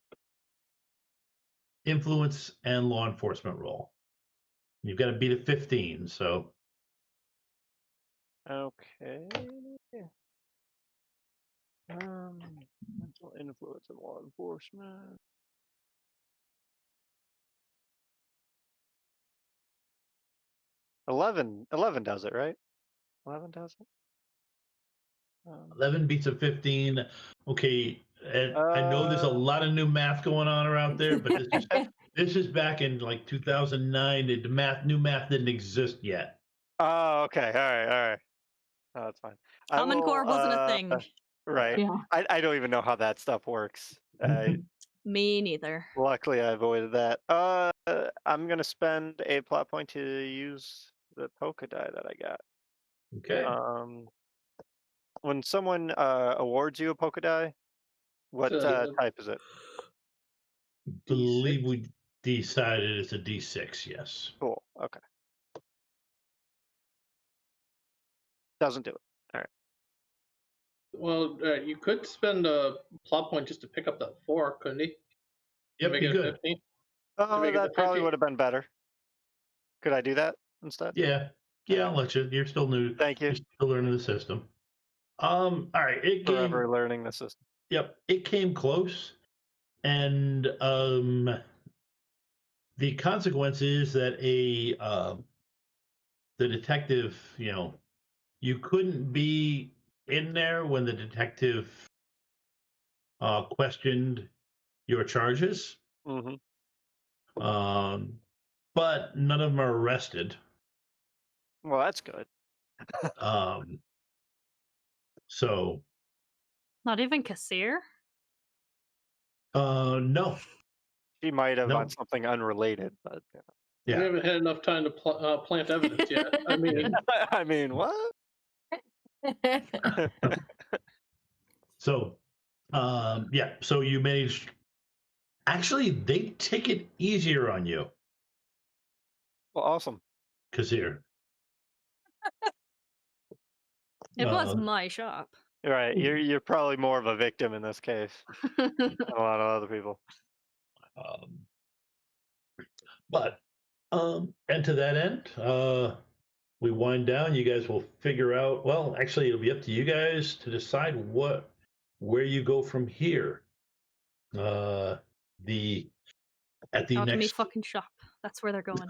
influence and law enforcement roll. You've got to beat a 15, so Okay. Mental influence and law enforcement. Eleven does it, right? 11 does it. 11 beats a 15. Okay, and I know there's a lot of new math going on around there, but this is This is back in like 2009. The new math didn't exist yet. Oh, okay. All right. Oh, that's fine. I Common Core will, wasn't a thing. Right. Yeah. I don't even know how that stuff works. Me neither. Luckily, I avoided that. I'm gonna spend a plot point to use the polka die that I got. Okay. When someone awards you a polka die, what type is it? Believe we decided it's a D6. Yes. Cool. Okay. Doesn't do it. All right. Well, you could spend a plot point just to pick up that 4, couldn't he? Yep. Make Be it a good. 15. Oh, make it that a probably 15. would have been better. Could I do that instead? Yeah. Yeah. I'll let you. You're still new. Thank you. You're still learning the system. All right. It came. Forever learning the system. Yep. It came close, and the consequence is that the detective, you couldn't be in there when the detective questioned your charges, Mm-hmm. but none of them are arrested. Well, that's good. So Not even Kassir? no. She might have No. on something unrelated, but We Yeah. haven't had enough time to plant evidence yet. I mean, I mean, what? So yeah. So you managed. Actually, they take it easier on you, Well, awesome. Kazir. It was my shop. Right. You're probably more of a victim in this case than a lot of other people. But and to that end, we wind down. You guys will figure out. Well, actually, it'll be up to you guys to decide where you go from here. The at the Alchemy next. fucking shop. That's where they're going.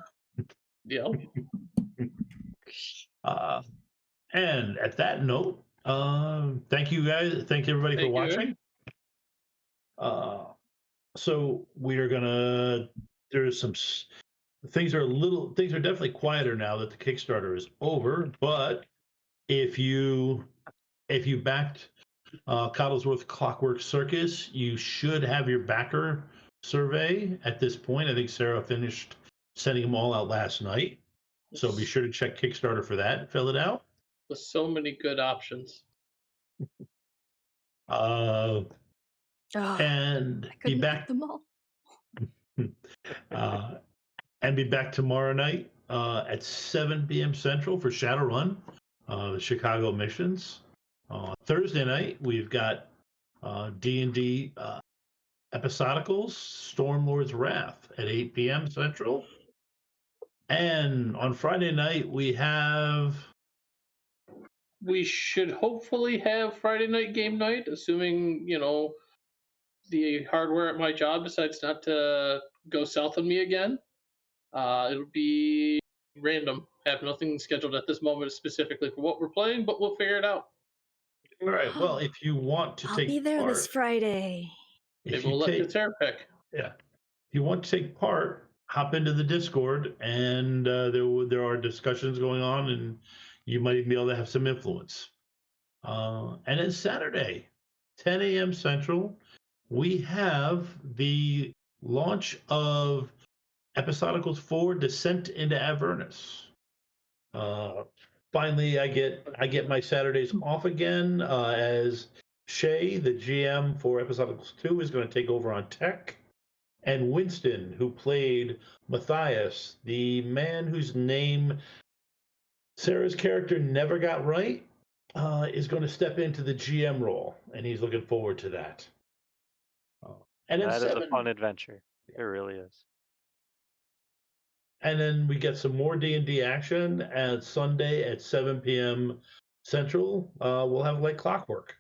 yeah. And at that note, thank you guys. Thank everybody for Thank you. watching. So we are gonna. There's some things are definitely quieter now that the Kickstarter is over. But if you backed Coddlesworth Clockwork Circus, you should have your backer survey at this point. I think Sarah finished sending them all out last night. So be sure to check Kickstarter for that and fill it out. With so many good options. And I be couldn't back pick them all. and be back tomorrow night at 7 p.m. Central for Shadowrun, the Chicago missions. Thursday night we've got D&D episodicals, Stormlord's Wrath at 8 p.m. Central. And on Friday night we should hopefully have Friday night game night, assuming, the hardware at my job decides not to go south on me again. It'll be random. Have nothing scheduled at this moment specifically for what we're playing, but we'll figure it out. All right. Well, if you want to I'll take be there part, this Friday. Maybe if we'll you let take, Katsir pick. yeah, if you want to take part, hop into the Discord, and there are discussions going on, and you might even be able to have some influence. And then Saturday, 10 a.m. Central, we have the launch of Episodicals 4: Descent into Avernus. Finally, I get my Saturdays off again as Shay, the GM for Episodicals 2, is going to take over on tech, and Winston, who played Matthias, the man whose name Sarah's character never got right, is going to step into the GM role, and he's looking forward to that. And then That is a fun adventure. It really is. And then we get some more D&D action at Sunday at 7 p.m. Central. We'll have like clockwork.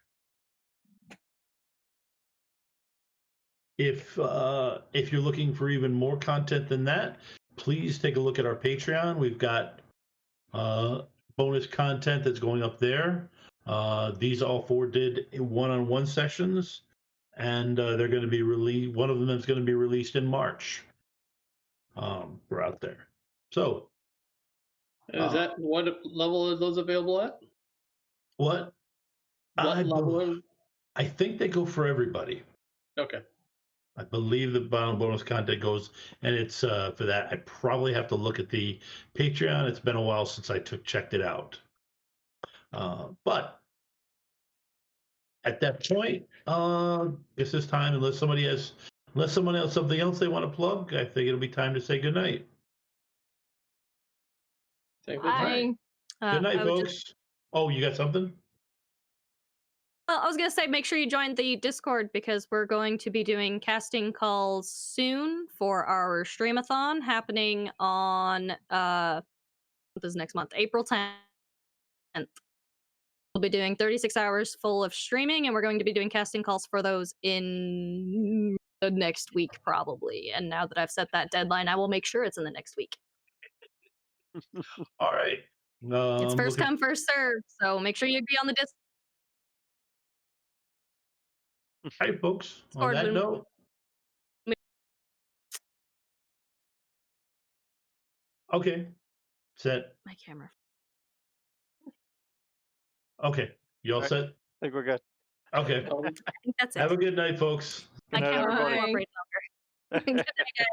If you're looking for even more content than that, please take a look at our Patreon. We've got bonus content that's going up there. These all 4 did one-on-one sessions, and they're going to be released. One of them is going to be released in March. we're out there. So Is that what level are those available at? what? What I, level? I think they go for everybody. Okay. I believe the bonus content goes, and it's for that. I probably have to look at the Patreon. It's been a while since I checked it out. But at that point, it's this time. Unless someone else something else they want to plug, I think it'll be time to say goodnight. Take good Bye. night. Good night, I would folks. just- Oh, you got something? well, I was gonna say, make sure you join the Discord because we're going to be doing casting calls soon for our streamathon happening on this is next month, April 10th. We'll be doing 36 hours full of streaming, and we're going to be doing casting calls for those in the next week, probably. And now that I've set that deadline, I will make sure it's in the next week. All right. It's first Looking- come, first serve. So make sure you be on the Discord. All right, folks. On Discord that when- note. Okay. Set. My camera. Okay. You all All right. set? I think we're good. Okay. Um, I think that's it. Have a good night, folks. My Good night, camera everybody. cooperated longer. Good night, guys.